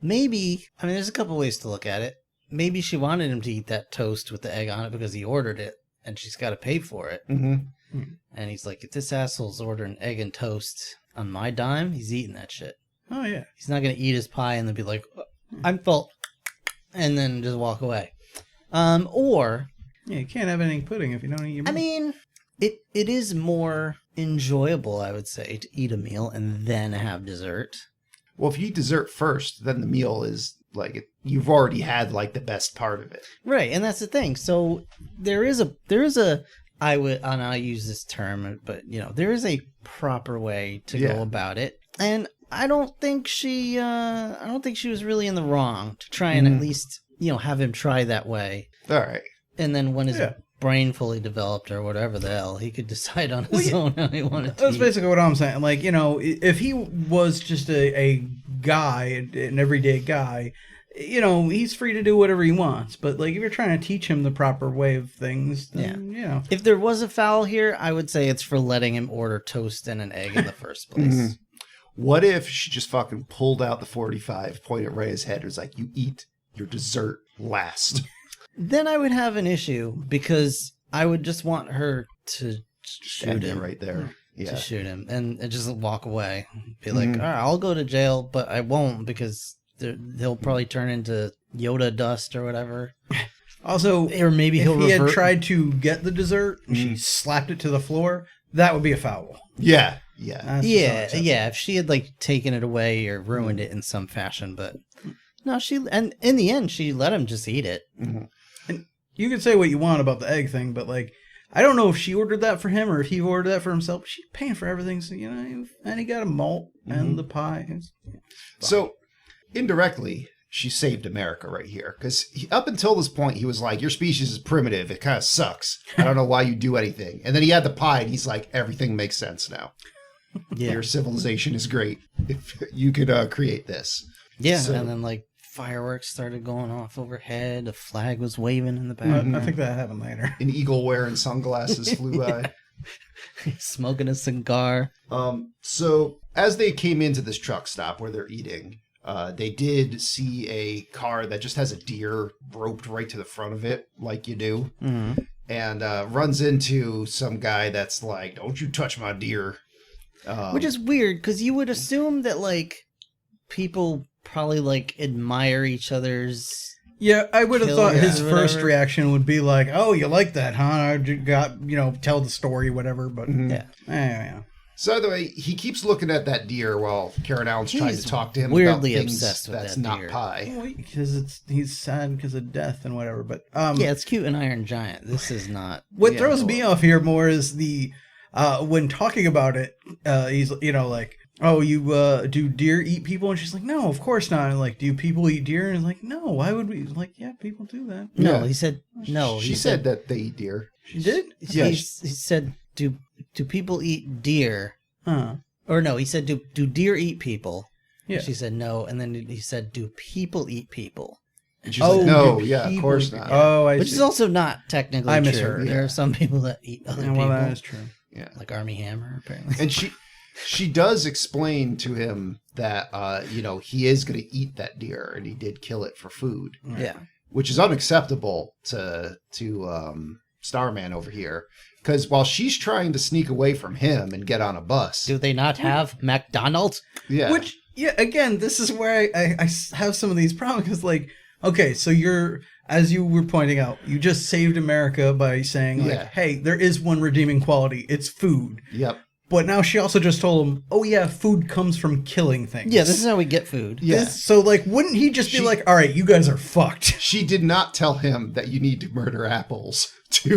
maybe. I mean, there's a couple ways to look at it. Maybe she wanted him to eat that toast with the egg on it because he ordered it, and she's got to pay for it. Mm-hmm. And he's like, if this asshole's ordering egg and toast on my dime, he's eating that shit. Oh, yeah. He's not going to eat his pie and then be like, I'm full, and then just walk away. Or... Yeah, you can't have any pudding if you don't eat your meal. I mean, it is more enjoyable, I would say, to eat a meal and then have dessert. Well, if you eat dessert first, then the meal is like you've already had like the best part of it. Right, and that's the thing. So there is a and I use this term, but there is a proper way to go about it. And I don't think she was really in the wrong to try and at least, have him try that way. All right. And then when his brain fully developed or whatever the hell, he could decide on his own how he wanted to That's eat. basically what I'm saying. Like, if he was just a guy, an everyday guy, he's free to do whatever he wants. But, like, if you're trying to teach him the proper way of things, then, If there was a foul here, I would say it's for letting him order toast and an egg in the first place. What if she just fucking pulled out the 45, pointed it right at his head, and was like, "You eat your dessert last." Then I would have an issue because I would just want her to shoot him right there. Yeah. To shoot him and just walk away. Be like, all right, I'll go to jail, but I won't because he'll probably turn into Yoda dust or whatever. Also, or maybe if he'll he had revert. tried to get the dessert and she slapped it to the floor, that would be a foul. Yeah. That's just Yeah, unacceptable. yeah. If she had like taken it away or ruined it in some fashion, but no, and in the end, she let him just eat it. And you can say what you want about the egg thing, but like, I don't know if she ordered that for him or if he ordered that for himself. She's paying for everything, so and he got a malt and the pie. So indirectly, she saved America right here because up until this point, he was like, "Your species is primitive. It kind of sucks. I don't know why you do anything." And then he had the pie, and he's like, "Everything makes sense now. Yeah, Your civilization is great if you could create this." yeah. So- And then like fireworks started going off overhead. A flag was waving in the back. I think that happened later. An eagle wearing sunglasses flew by. Smoking a cigar. So as they came into this truck stop where they're eating, they did see a car that just has a deer roped right to the front of it, like you do, and runs into some guy that's like, "Don't you touch my deer." Which is weird because you would assume that like people probably like admire each other's. Yeah, I would have Kill thought guy his or first whatever. reaction would be like, "Oh, you like that, huh?" I got tell the story, whatever. But Yeah. So either way, he keeps looking at that deer while Karen Allen's trying He's to talk to him weirdly about things obsessed with that's that not deer. pie. Because he's sad because of death and whatever. But Yeah, it's cute and Iron Giant. This is not. what Yeah, throws well- me off here more is the when talking about it, he's like, "Oh, you do deer eat people?" And she's like, "No, of course not." And like, "Do people eat deer?" And he's like, "No, why would we?" He's like, "Yeah, people do that." No, Yeah. he said no. She He said that they eat deer. She did? Yeah, he said, "Do people eat deer?" Huh. Or no, he said, "Do deer eat people?" Yeah. She said no, and then he said, "Do people eat people?" And she's like, no, do yeah, of people- course not. Oh, I Which see. is also not technically I true. misheard, There yeah. are some people that eat other Yeah, people. well, that is true. Yeah. Like Army Hammer, apparently. And she does explain to him that, he is going to eat that deer and he did kill it for food, Yeah. which is unacceptable to Starman over here. Because while she's trying to sneak away from him and get on a bus. Do they not have McDonald's? Yeah. Which, yeah, again, this is where I have some of these problems. Because, like, okay, so you're, as you were pointing out, you just saved America by saying, like, Yeah. hey, there is one redeeming quality. It's food. Yep. But now she also just told him, oh, yeah, food comes from killing things. Yeah, this is how we get food. Yeah. So, like, wouldn't he just be like, all right, you guys are fucked? She did not tell him that you need to murder apples to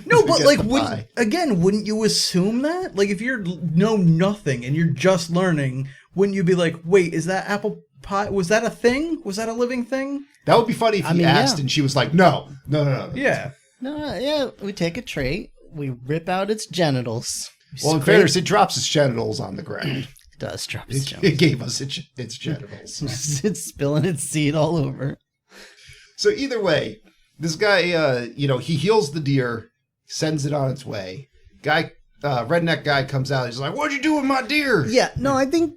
No, to but, get like, the pie. wouldn't you assume that? Like, if you're know nothing and you're just learning, wouldn't you be like, wait, is that apple pie, was that a thing? Was that a living thing? That would be funny if he asked yeah. and she was like, no. Yeah. No, yeah, we take a tray, we rip out its genitals. Well, in scrape- fairness, it drops its genitals on the ground. It does drop its It genitals. gave us its genitals. It's spilling its seed all over. So either way, this guy, he heals the deer, sends it on its way. Redneck guy comes out. He's like, "What'd you do with my deer?" Yeah, no, I think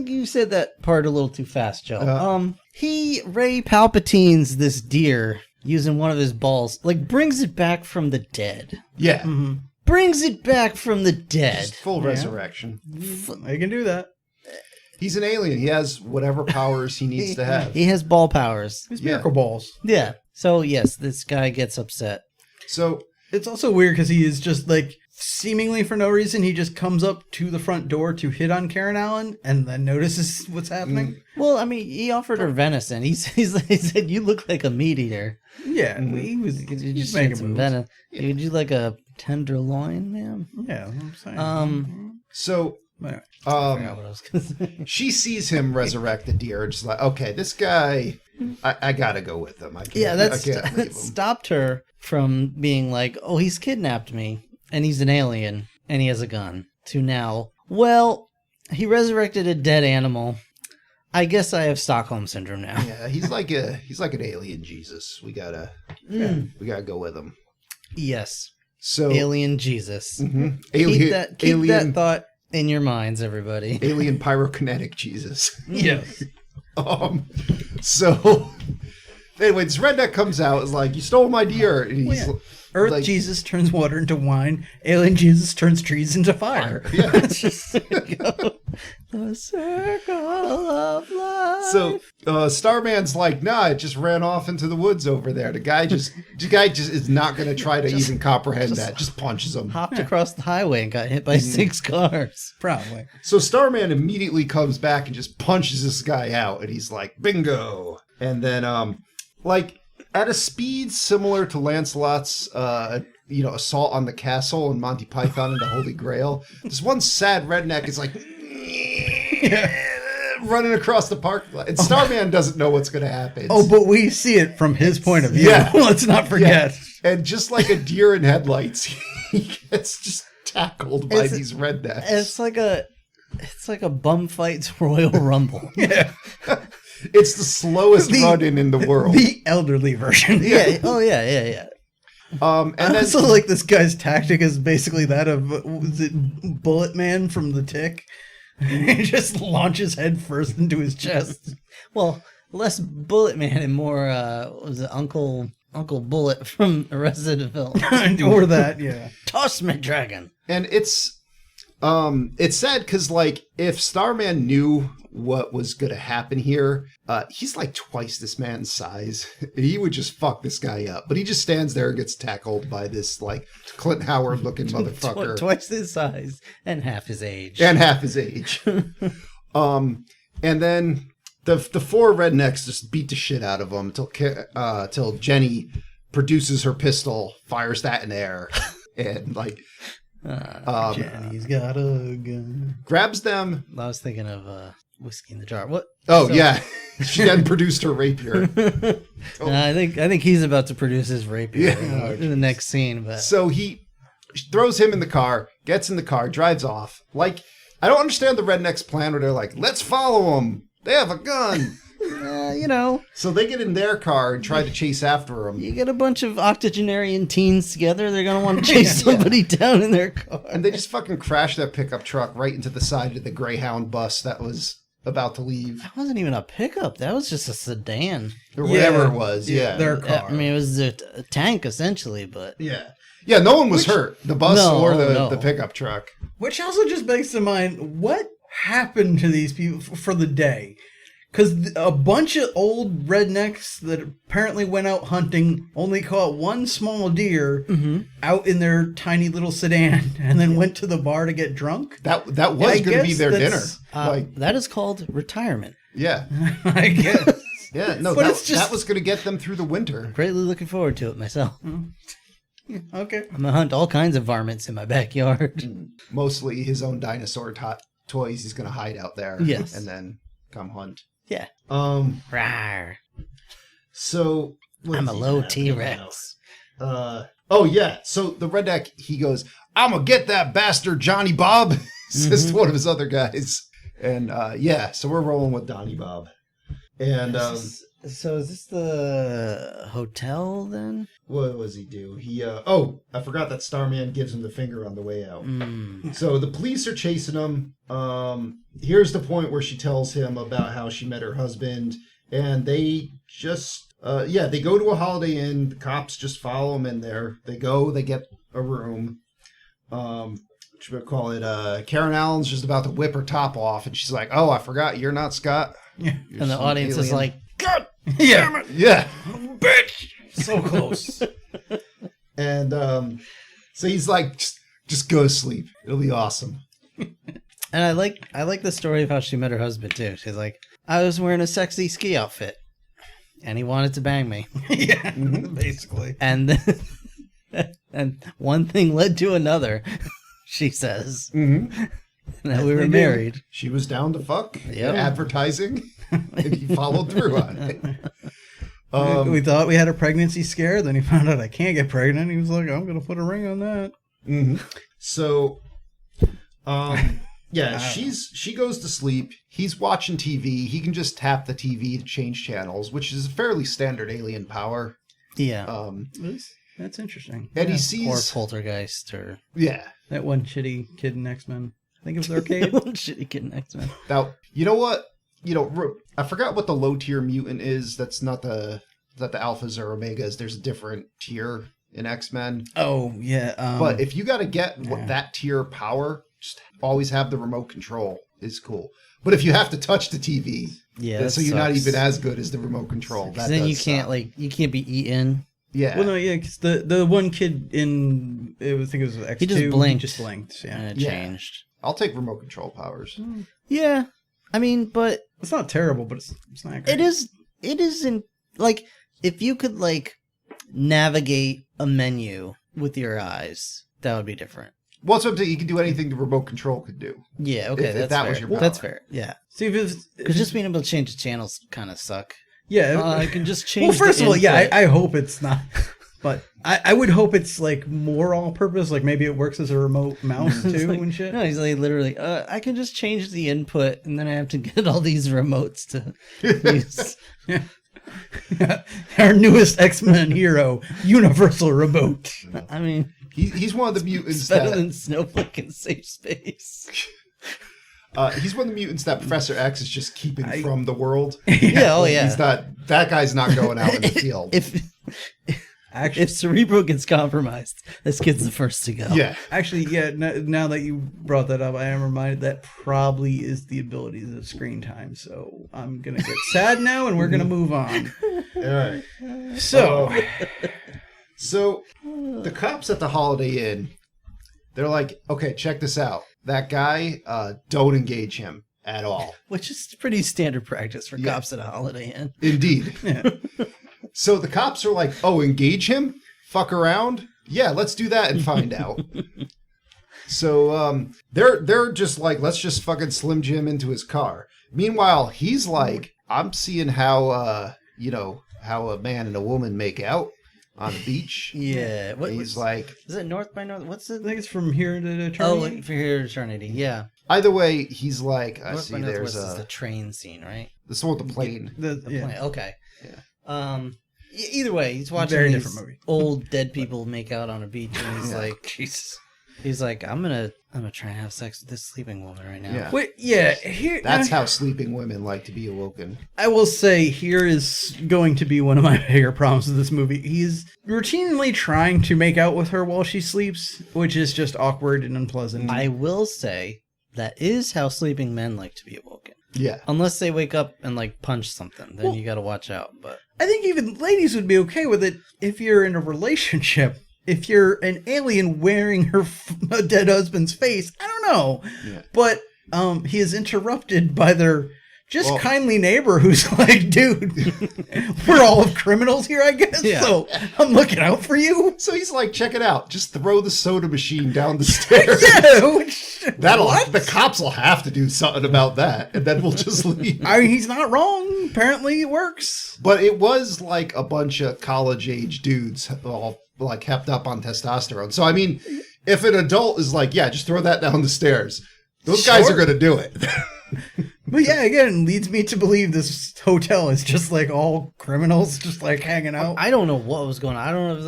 you said that part a little too fast, Joe. Uh-huh. Ray Palpatine's this deer using one of his balls, like brings it back from the dead. Yeah, Brings it back from the dead. just full resurrection. I can do that. He's an alien. He has whatever powers he needs to have. He has ball powers. It's Yeah. miracle balls. Yeah. So yes, this guy gets upset. So It's also weird because he is just like, seemingly for no reason, he just comes up to the front door to hit on Karen Allen and then notices what's happening. Well, I mean, he offered her venison. He said, "You look like a meat eater. Yeah, he was Could you he's just making get some moves. venison? Would you like a tenderloin, ma'am?" Yeah, that's what I'm saying. so Anyway. I forgot what I was gonna say. she sees him resurrect the deer, and she's like, "Okay, this guy, I gotta go with him. I can't, Yeah, I can't leave that him." stopped her from being like, "Oh, he's kidnapped me, and he's an alien, and he has a gun." To now, well, he resurrected a dead animal. I guess I have Stockholm syndrome now. Yeah, he's like an alien Jesus. We gotta go with him. Yes, So alien Jesus. alien, Keep that alien, thought in your minds, everybody. alien pyrokinetic Jesus. Yes. So anyway, this redneck comes out, is like, "You stole my deer," and he's Earth like, Jesus turns water into wine. Alien Jesus turns trees into fire. yeah. It's just the circle of life. So Starman's like, "Nah, it just ran off into the woods over there." The guy just is not going to try to even comprehend that. Just punches him. Hopped across the highway and got hit by 6 cars. Probably. So Starman immediately comes back and just punches this guy out, and he's like, "Bingo!" And then, at a speed similar to Lancelot's, assault on the castle in Monty Python and the Holy Grail, this one sad redneck is like running across the parking lot, and Starman doesn't know what's going to happen. Oh, but we see it from his point of view. Yeah. Let's not forget. And just like a deer in headlights, he gets just tackled by It's- these rednecks. It's like a bum fight's Royal Rumble. Yeah. It's the slowest run-in in the world. The elderly version. Yeah. Oh yeah. And And then also, like, this guy's tactic is basically that of, was it Bullet Man from The Tick? He just launches head first into his chest. Well, less Bullet Man and more was it Uncle Bullet from Arrested Development. Or that, yeah. Toss me, dragon. And it's sad because, like, if Starman knew what was going to happen here, he's like twice this man's size. He would just fuck this guy up. But he just stands there and gets tackled by this, like, Clint Howard looking motherfucker. Twice his size and half his age. And half his age. And then the 4 rednecks just beat the shit out of him till Jenny produces her pistol, fires that in the air, and, like, Jenny's got a gun. grabs them. I was thinking of Whiskey in the Jar. What? Oh, So- yeah. She then produced her rapier. I think he's about to produce his rapier Yeah. in the next scene. But So he throws him in the car, gets in the car, drives off. Like, I don't understand the rednecks' plan where they're like, "Let's follow them. They have a gun." You know, So they get in their car and try to chase after him. you get a bunch of octogenarian teens together, they're going to want to chase somebody down in their car. And they just fucking crash that pickup truck right into the side of the Greyhound bus that was about to leave. That wasn't even a pickup. That was just a sedan. Or whatever it was, yeah. Their car. I mean, it was a tank, essentially, but... Yeah. Yeah, no one was hurt. The bus No, or the no. pickup truck. Which also just begs to mind, what happened to these people for the day? Because a bunch of old rednecks that apparently went out hunting only caught one small deer out in their tiny little sedan and then went to the bar to get drunk. That was I going to be guess their dinner. that's- that is called retirement. Yeah. I guess. Yeah, no, But that, it's just- that was going to get them through the winter. Greatly looking forward to it myself. Okay. I'm going to hunt all kinds of varmints in my backyard. Mostly his own dinosaur toys he's going to hide out there. Yes. And then come hunt. Yeah. Rawr. So... what I'm does a he low have T-Rex. now? Oh, yeah. So the redneck, he goes, I'm going to get that bastard Johnny Bob, says to one of his other guys. And yeah, so we're rolling with Donnie Bob. And So is this the hotel then? what does he do? He I forgot that Starman gives him the finger on the way out. So the police are chasing him. Here's the point where she tells him about how she met her husband, and they just they go to a Holiday Inn. The cops just follow them in there. They get a room. What you would call it? Karen Allen's just about to whip her top off, and she's like, "Oh, I forgot, you're not Scott." Yeah. You're And the some audience is alien." like, Yeah. "Yeah." Bitch. So close. And so he's like, just go to sleep. It'll be awesome. and I like the story of how she met her husband too. She's like, I was wearing a sexy ski outfit, and he wanted to bang me, Yeah. Basically. and then, and one thing led to another. She says, Mm-hmm. and that we were married. She was down to fuck. Yep. Advertising. And he followed through on it. We thought we had a pregnancy scare. Then he found out I can't get pregnant. He was like, I'm going to put a ring on that. Mm-hmm. So, yeah, she goes to sleep. He's watching TV. He can just tap the TV to change channels, which is a fairly standard alien power. Yeah, That's interesting. And he or sees, Poltergeist, or yeah. That one shitty kid in X-Men. I think it was Arcade. shitty kid next man. Now, you know what? I forgot what the low tier mutant is. That's not the alphas or omegas. There's a different tier in X-Men. Oh, yeah. But if you got to get yeah. that tier power, just always have the remote control is cool. But if you have to touch the TV, Yeah, so you're not even as good as the remote control. That then does you can't suck. you can't be eaten. Yeah. Well, no, yeah, because the one kid in, I think it was X2. He just blinked. Yeah. And it Yeah. changed. I'll take remote control powers. Yeah, I mean, but It's not terrible, but it's not great. it isn't like if you could like navigate a menu with your eyes, that would be different. Well, that's what I'm saying. You can do anything the remote control could do. Yeah, okay, If that's that fair. was your power. That's fair. Yeah, See, if it's because just being able to change the channels kind of suck. yeah. I can just change. Well, first the of all, yeah, input. I hope it's not. But I would hope it's like more all-purpose. Like maybe it works as a remote mouse too Like, and shit. No, he's like literally. I can just change the input, and then I have to get all these remotes to use. Our newest X-Men hero, Universal Remote. I mean, He's one of the mutants it's better that than Snowflake in Safe Space. he's one of the mutants that Professor X is just keeping from the world. Yeah, oh yeah. He's not. That guy's not going out in the field. Actually, If Cerebro gets compromised, this kid's the first to go. Yeah. Actually, yeah. Now that you brought that up, I am reminded that probably is the abilities of screen time. So I'm gonna get sad now, and we're gonna move on. All right. So, So the cops at the Holiday Inn, they're like, okay, check this out. That guy, don't engage him at all. Which is pretty standard practice for Yeah. cops at a Holiday Inn. Indeed. yeah. So the cops are like, oh, engage him? Fuck around? Yeah, let's do that and find out. So they're just like, let's just fucking Slim Jim into his car. Meanwhile, he's like, I'm seeing how how a man and a woman make out. on the beach. Yeah. What, He's like, is it North by North? What's I it? think it's from here to Oh, eternity. for here to eternity. Yeah. either way, he's like, I North see by there's Northwest is the train scene, right? this one with the plane. The- yeah. Plane. Okay. Yeah. Either way, he's watching Very these different movie. old dead people make out on a beach, and he's Yeah. like, Jesus. he's like, I'm gonna try and have sex with this sleeping woman right now. Yeah. Wait, yeah. Here, That's now, how sleeping women like to be awoken. I will say here is going to be one of my bigger problems with this movie. He's routinely trying to make out with her while she sleeps, which is just awkward and unpleasant. I will say that is how sleeping men like to be awoken. Yeah. Unless they wake up and like punch something, then you gotta watch out. But I think even ladies would be okay with it if you're in a relationship. If you're an alien wearing her a dead husband's face, I don't know. Yeah. But he is interrupted by their just Well- kindly neighbor who's like, dude, we're all criminals here, I guess. Yeah. So I'm looking out for you. So he's like, check it out. Just throw the soda machine down the stairs. Yeah. Which, what? The cops will have to do something about that, and then we'll just leave. I mean, he's not wrong. Apparently it works. But it was like a bunch of college-age dudes all like hepped up on testosterone. So I mean, if an adult is like, yeah, just throw that down the stairs, those guys Sure. are going to do it. But yeah, again, leads me to believe this hotel is just like all criminals just like hanging out. I don't know what was going on. I don't know if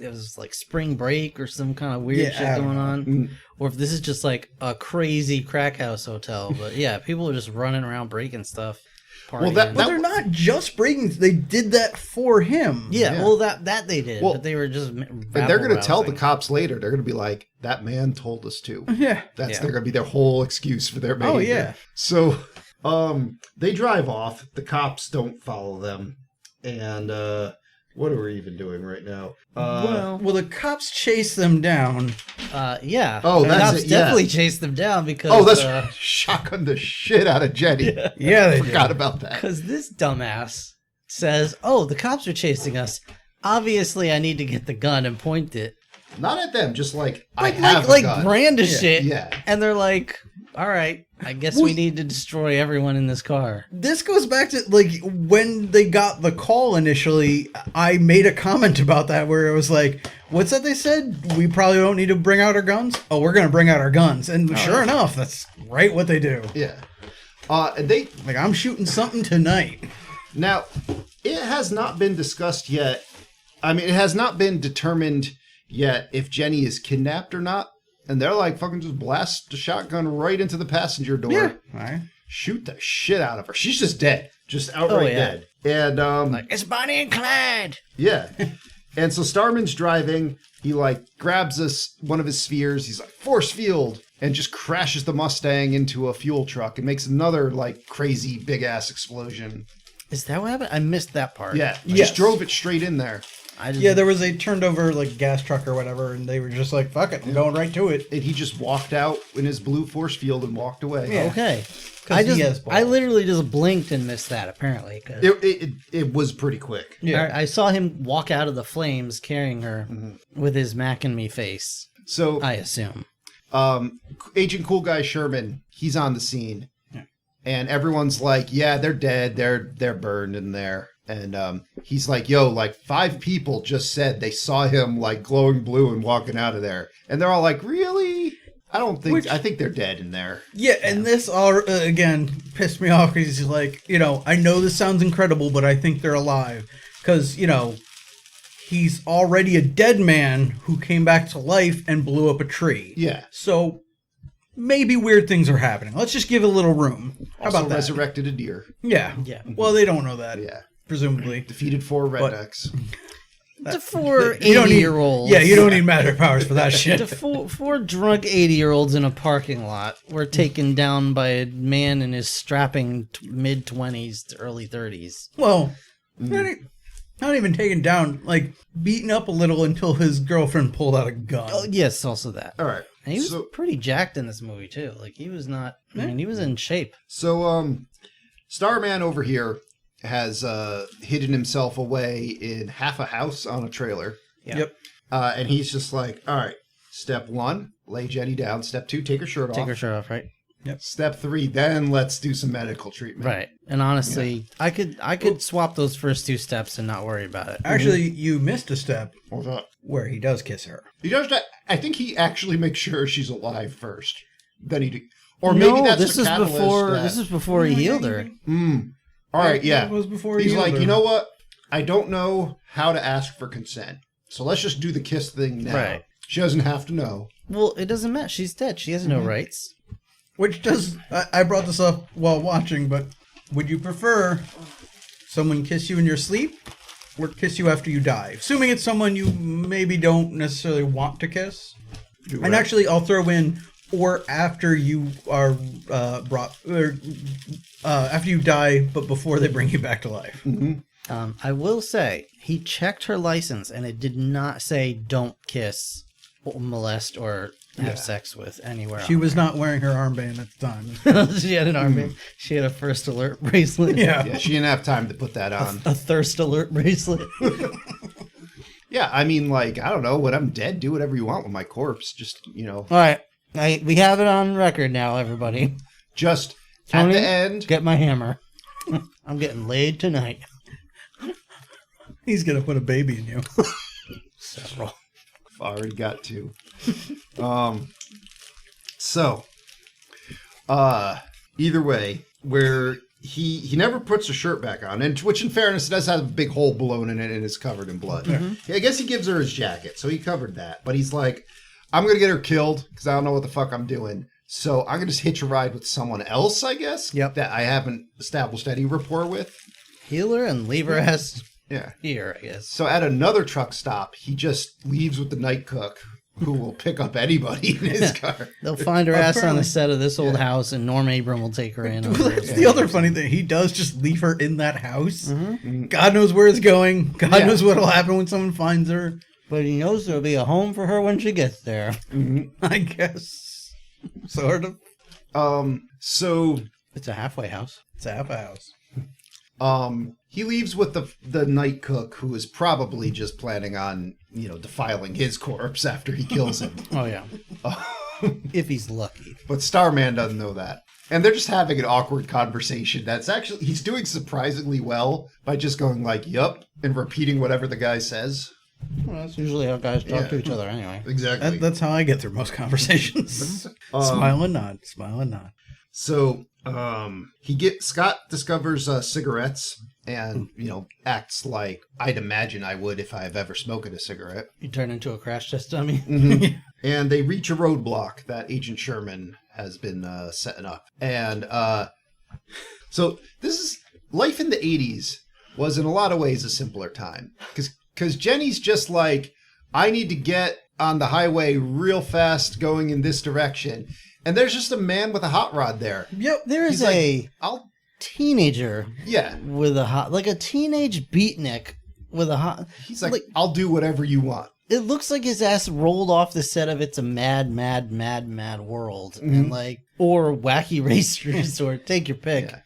it was like spring break or some kind of weird Yeah, I shit don't going know. on, or if this is just like a crazy crack house hotel. But yeah, people are just running around breaking stuff. Partying. that- But they're not just breaking. They did that for him. yeah, Yeah. well that they did, Well, but they were just And they're going to tell the rabble-rousing. cops later. They're going to be like, that man told us to. Yeah. That's Yeah. they're going to be their whole excuse for their behavior. Oh, yeah. So, they drive off. The cops don't follow them. And what are we even doing right now? Well, the cops chase them down. Yeah. Oh, the that's cops it, yeah. definitely chased them down because oh, that's shotgun the shit out of Jenny. Yeah, they Forgot did. about that. because this dumbass says, "Oh, the cops are chasing us. Obviously, I need to get the gun and point it." Not at them, just like I Like have like a gun. brandish it. Yeah. And they're like, "All right, I guess we need to destroy everyone in this car." This goes back to like when they got the call initially. I made a comment about that where it was like, "What's that they said? We probably don't need to bring out our guns. Oh, we're gonna bring out our guns." And sure enough, that's right what they do. Yeah. And they Like, I'm shooting something tonight. now it has not been discussed yet. I mean, it has not been determined yet if Jenny is kidnapped or not. And they're like, fucking just blast the shotgun right into the passenger door. Yeah. All right. Shoot the shit out of her. She's just dead. Just outright yeah. dead. And Like, it's Bonnie and Clyde. yeah. And so Starman's driving. He like grabs one of his spheres. He's like, force field, and just crashes the Mustang into a fuel truck and makes another like crazy big ass explosion. Is that what happened? I missed that part. Yeah. Yes. Just drove it straight in there. I just, Yeah, there was a turned over like gas truck or whatever, and they were just like, "Fuck it, I'm going right to it." And he just walked out in his blue force field and walked away. Yeah. Okay. 'Cause he has balls. I literally just blinked and missed that. Apparently, 'cause It was pretty quick. Yeah. I saw him walk out of the flames carrying her with his Mac and me face. So I assume. Agent Cool Guy Sherman, he's on the scene. And everyone's like, yeah, they're dead. They're burned in there. And he's like, yo, like 5 people just said they saw him like glowing blue and walking out of there. And they're all like, really? I think they're dead in there. Yeah, and this all again pissed me off because he's like, I know this sounds incredible, but I think they're alive because he's already a dead man who came back to life and blew up a tree. Yeah. So maybe weird things are happening. Let's just give it a little room. How Also about that? resurrected a deer. Yeah. Yeah. Well, they don't know that. Yeah. Presumably. Defeated 4 rednecks. To 4 You don't need 80-year-olds. Yeah, you don't need magic powers for that shit. To four drunk 80-year-olds in a parking lot were taken down by a man in his strapping mid-20s to early 30s. Well, not even taken down, like beaten up a little until his girlfriend pulled out a gun. Oh, yes, also that. All right. And he was So- pretty jacked in this movie, too. Like, he was not... I mean, he was in shape. So, Starman over here has hidden himself away in half a house on a trailer. Yeah. Yep. And he's just like, all right, step 1, lay Jenny down. Step 2, take her shirt Take off. her shirt off, right? Yep. Step 3, then let's do some medical treatment. Right. And honestly, I could swap those first 2 steps and not worry about it. Actually, you missed a step What's up? where he does kiss her. He does that. I think he actually makes sure she's alive first. Then he do. Or No, maybe that's this the is catalyst before that- this is before he healed her. All right, yeah. That was before He's he like, healed you her. know what? I don't know how to ask for consent. So let's just do the kiss thing now. Right. She doesn't have to know. Well, it doesn't matter. She's dead. She has no rights. Which does, I brought this up while watching, but would you prefer someone kiss you in your sleep or kiss you after you die? Assuming it's someone you maybe don't necessarily want to kiss. And actually, I'll throw in, or after you are after you die, but before they bring you back to life. I will say, he checked her license and it did not say don't kiss or molest or have sex with anywhere She was not wearing her armband at the time. else. She had an armband. She had a first alert bracelet. Yeah, she didn't have time to put that on. A thirst alert bracelet. Yeah, I mean, like, I don't know. When I'm dead, do whatever you want with my corpse. Just, All right. We have it on record now, everybody. just Tony, at the end. get my hammer. I'm getting laid tonight. He's going to put a baby in you. Several. Already got 2. Either way, where he never puts a shirt back on, and which in fairness, it does have a big hole blown in it and is covered in blood. Yeah, I guess he gives her his jacket, so he covered that. But he's like, I'm going to get her killed because I don't know what the fuck I'm doing. So I'm going to just hitch a ride with someone else, I guess, that I haven't established any rapport with. Heal her and leave her ass Yeah. here, I guess. So at another truck stop, he just leaves with the night cook, who will pick up anybody in his car. They'll find her ass on Apparently. the set of this old house, and Norm Abram will take her in. That's the other funny thing. He does just leave her in that house. God knows where it's going. God knows what'll happen when someone finds her. But he knows there'll be a home for her when she gets there. I guess. Sort of. So It's a halfway house. It's a half a house. he leaves with the night cook, who is probably just planning on, defiling his corpse after he kills him. Oh, yeah. If he's lucky. But Starman doesn't know that. And they're just having an awkward conversation. That's actually, he's doing surprisingly well by just going like, yup, and repeating whatever the guy says. Well, that's usually how guys talk to each other anyway. Exactly. That's how I get through most conversations. Smile and nod. Smile and nod. So Scott discovers cigarettes and, acts like I'd imagine I would if I've ever smoked a cigarette. You turn into a crash test dummy. And they reach a roadblock that Agent Sherman has been setting up. And so this is life in the 80s was in a lot of ways a simpler time. Because Jenny's just like, I need to get on the highway real fast going in this direction. And there's just a man with a hot rod there. Yep. There is He's a like, I'll... teenager Yeah. with a hot, like a teenage beatnik with a hot. He's like, I'll do whatever you want. It looks like his ass rolled off the set of It's a Mad, Mad, Mad, Mad World. And or Wacky Racers, or take your pick. Yeah.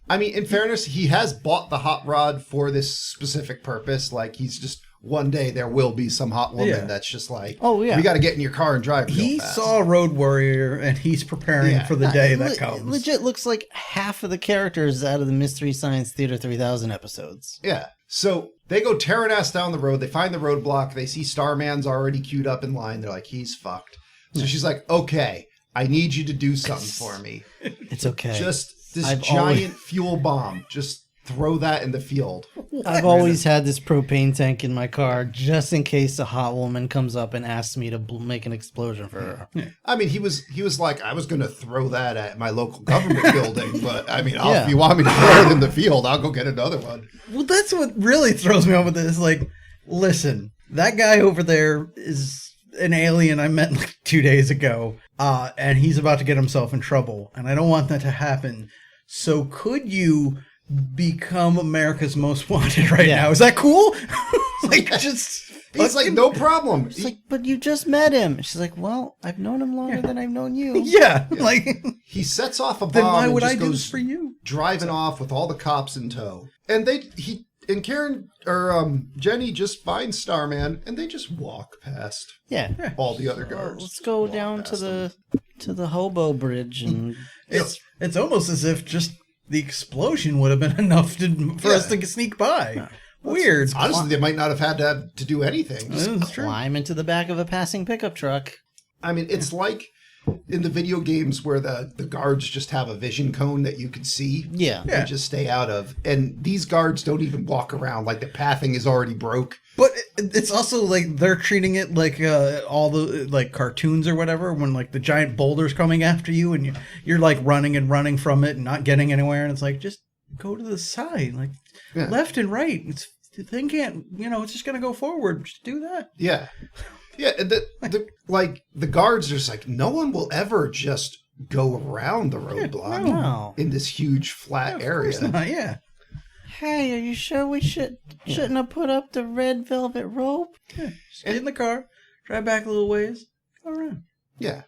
I mean, in fairness, he has bought the hot rod for this specific purpose. Like, he's just, one day there will be some hot woman that's just like, oh, yeah. we got to get in your car and drive real He fast. saw Road Warrior, and he's preparing for the day that It comes. legit looks like half of the characters out of the Mystery Science Theater 3000 episodes. Yeah. So they go tearing ass down the road. They find the roadblock. They see Starman's already queued up in line. They're like, he's fucked. So she's like, okay, I need you to do something for me. It's okay. Just this I've giant fuel bomb. Just throw that in the field. I've always had this propane tank in my car just in case a hot woman comes up and asks me to make an explosion for her. I mean, he was like, I was going to throw that at my local government building, but I mean, if you want me to throw it in the field, I'll go get another one. Well, that's what really throws me off with this. Like, listen, that guy over there is an alien I met like 2 days ago, and he's about to get himself in trouble, and I don't want that to happen. So could you become America's Most Wanted right now? Is that cool? Like, just... He's like, no problem. She's like, but you just met him. She's like, well, I've known him longer than I've known you. Yeah, like... He sets off a bomb. Then why and would just I do goes this for you? driving off with all the cops in tow. And Jenny just finds Starman, and they just walk past Yeah. all the other guards. Let's go Walk down to past them. to the hobo bridge, and It's almost as if just the explosion would have been enough for us to sneak by. Weird. Honestly, they might not have had to do anything. Just That's true. climb into the back of a passing pickup truck. I mean, it's like in the video games where the guards just have a vision cone that you can see. Yeah. And just stay out of. And these guards don't even walk around. Like, the pathing is already broke. But it's also like they're treating it like all the like cartoons or whatever, when like the giant boulder's coming after you and you're like running from it and not getting anywhere. And it's like, just go to the side, like left and right. The thing can't, it's just going to go forward. Just do that. Yeah. Yeah, the guards are just like, no one will ever just go around the roadblock No. in this huge flat area. Of course not, yeah. Hey, are you sure we shouldn't have put up the red velvet rope? Just get in the car, drive back a little ways, go around. Yeah.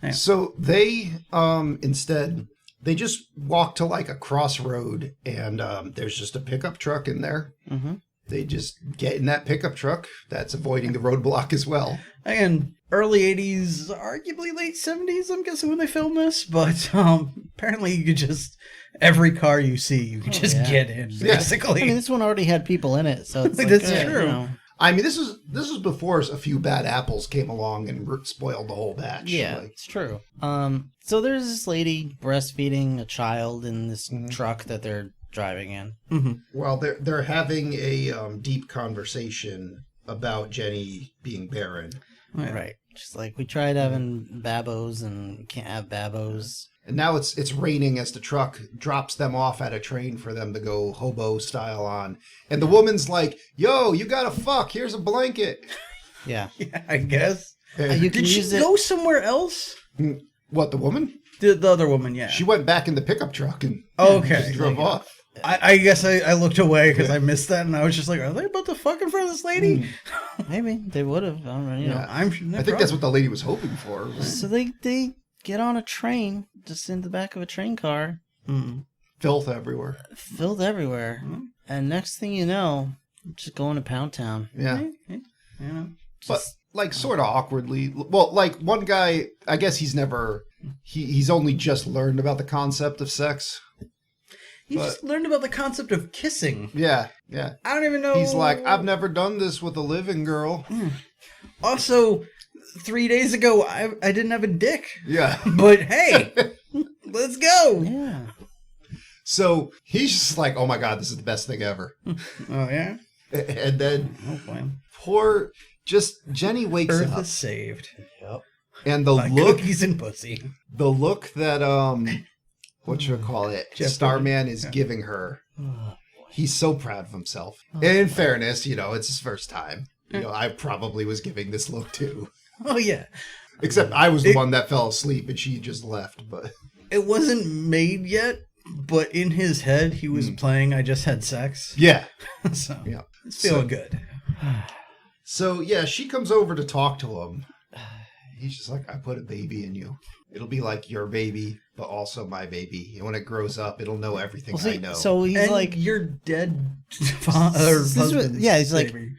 Yeah. So they instead they just walk to like a crossroad, and there's just a pickup truck in there. Mm-hmm. They just get in that pickup truck that's avoiding the roadblock as well. Again, early 80s, arguably late 70s, I'm guessing, when they filmed this. But apparently you could just, every car you see, you can just get in, basically. I mean, this one already had people in it, so it's like, That's true. I mean, this was before a few bad apples came along and spoiled the whole batch. Yeah, it's true. So there's this lady breastfeeding a child in this truck that they're driving in. Mm-hmm. Well, they're having a deep conversation about Jenny being barren. Right. Just like, we tried having babos and we can't have babos. And now it's raining as the truck drops them off at a train for them to go hobo style on. And the woman's like, yo, you gotta fuck, here's a blanket. Yeah. Yeah, I guess. You can Did she use it. go somewhere else? What, the woman? The other woman, yeah. She went back in the pickup truck and Okay. just drove off. I guess I looked away because I missed that, and I was just like, are they about to fuck in front of this lady? Maybe they would have. I don't know. You know. I think that's what the lady was hoping for. Right? So they get on a train, just in the back of a train car, Filth everywhere. filled everywhere, and next thing you know, just going to Pound Town. Yeah. But Just- like sort of awkwardly. Well, like one guy, I guess he's only just learned about the concept of sex. You just learned about the concept of kissing. Yeah. I don't even know. He's like, I've never done this with a living girl. Also, 3 days ago, I didn't have a dick. Yeah. But hey, let's go. Yeah. So he's just like, oh my God, this is the best thing ever. Oh, yeah? And then Oh, Jenny wakes Earth up. is saved. Yep. And the By look cookies and pussy. that, what should I call it? Jeff Starman is giving her. He's so proud of himself. And in fairness, it's his first time. I probably was giving this look too. Oh, yeah. Except I was the one that fell asleep and she just left. But It wasn't made yet, but in his head, he was playing I Just Had Sex. yeah. So, Yeah. it's feeling good. So yeah, she comes over to talk to him. He's just like, I put a baby in you. It'll be like your baby, but also my baby. And when it grows up, it'll know everything I know. So he's And like, your dead husband's yeah, he's like, baby.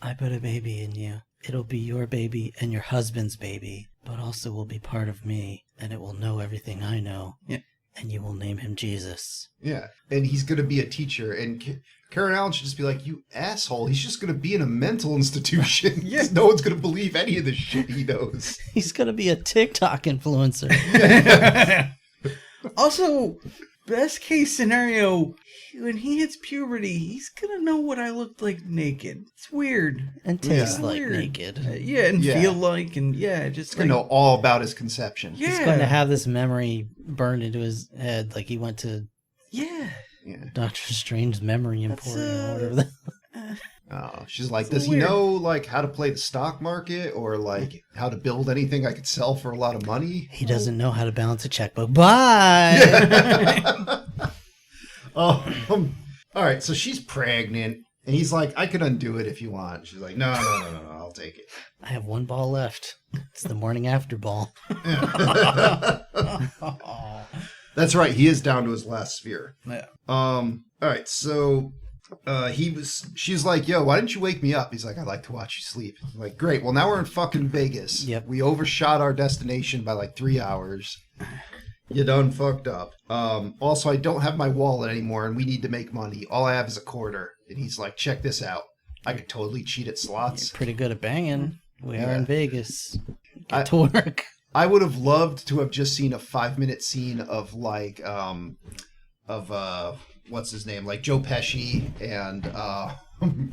I put a baby in you. It'll be your baby and your husband's baby, but also will be part of me, and it will know everything I know. Yeah. And you will name him Jesus. Yeah, and he's going to be a teacher. And Karen Allen should just be like, you asshole. He's just going to be in a mental institution. Yeah. No one's going to believe any of the shit he knows. He's gonna be a TikTok influencer. Also, best case scenario, when he hits puberty, he's gonna know what I looked like naked. It's weird. And taste Yeah. like Weird. naked. And Yeah. feel like, and just He's going to know all about his conception. Yeah. He's going to have this memory burned into his head, like he went to Yeah. Yeah. Doctor Strange's memory emporium or whatever. Oh, she's like, So does he weird. know like how to play the stock market or like how to build anything I could sell for a lot of money? He doesn't know how to balance a checkbook. Bye. All right, so she's pregnant, and he's like, I could undo it if you want. She's like, no, I'll take it. I have one ball left. It's the morning after ball. That's right, he is down to his last sphere. Yeah. All right, so she's like, yo, why didn't you wake me up? He's like, I like to watch you sleep. I'm like, great. Well, now we're in fucking Vegas. Yep. We overshot our destination by like 3 hours. You done fucked up. Also, I don't have my wallet anymore, and we need to make money. All I have is a quarter. And he's like, check this out. I could totally cheat at slots. You're pretty good at banging. We are Yeah. in Vegas. Get to work. I would have loved to have just seen a 5-minute scene of like, what's his name? Like Joe Pesci and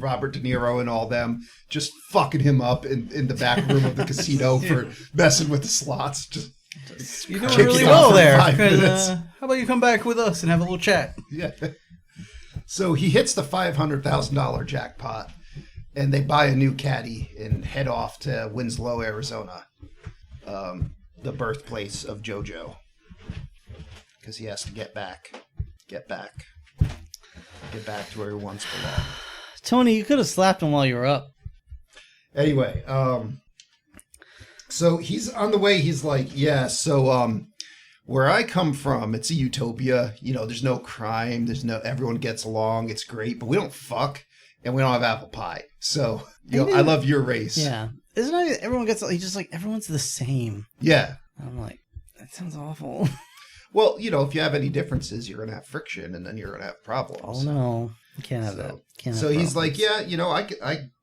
Robert De Niro and all them just fucking him up in the back room of the casino for messing with the slots. Just You're doing kick really it well off for there. 5 'Cause, minutes. how about you come back with us and have a little chat? Yeah. So he hits the $500,000 jackpot, and they buy a new caddy and head off to Winslow, Arizona, the birthplace of JoJo, because he has to get back to where he once belonged. Tony, you could have slapped him while you were up. Anyway, so he's on the way. He's like, yeah, so where I come from, it's a utopia. You know, there's no crime. Everyone gets along. It's great, but we don't fuck, and we don't have apple pie. So, I love your race. Yeah. Isn't it everyone gets, he's just like, everyone's the same. Yeah. I'm like, that sounds awful. Well, if you have any differences, you're gonna have friction, and then you're gonna have problems. Oh, no. You can't have that. Can't have So he's problems. like, yeah,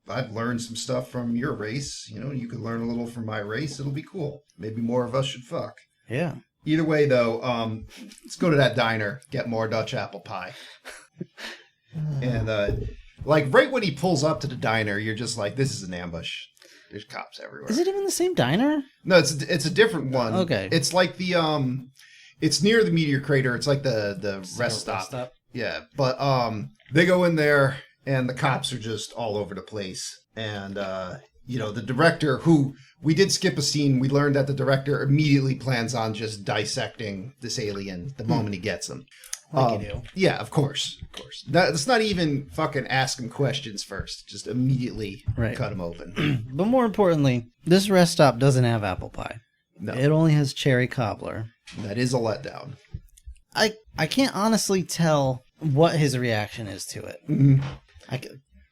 I've learned some stuff from your race. You could learn a little from my race. It'll be cool. Maybe more of us should fuck. Yeah. Either way, though, let's go to that diner, get more Dutch apple pie. And, right when he pulls up to the diner, you're just like, this is an ambush. There's cops everywhere. Is it even the same diner? No, it's a different one. Okay. It's like it's near the meteor crater. It's like the rest stop. Yeah, but they go in there, and the cops are just all over the place. And, the director, who we did skip a scene, we learned that the director immediately plans on just dissecting this alien the moment he gets him. Like you do. Yeah, of course. That's not even fucking ask him questions first. Just immediately cut him open. But more importantly, this rest stop doesn't have apple pie. No, It only has cherry cobbler. that is a letdown. I can't honestly tell what his reaction is to it. Mm-hmm. I,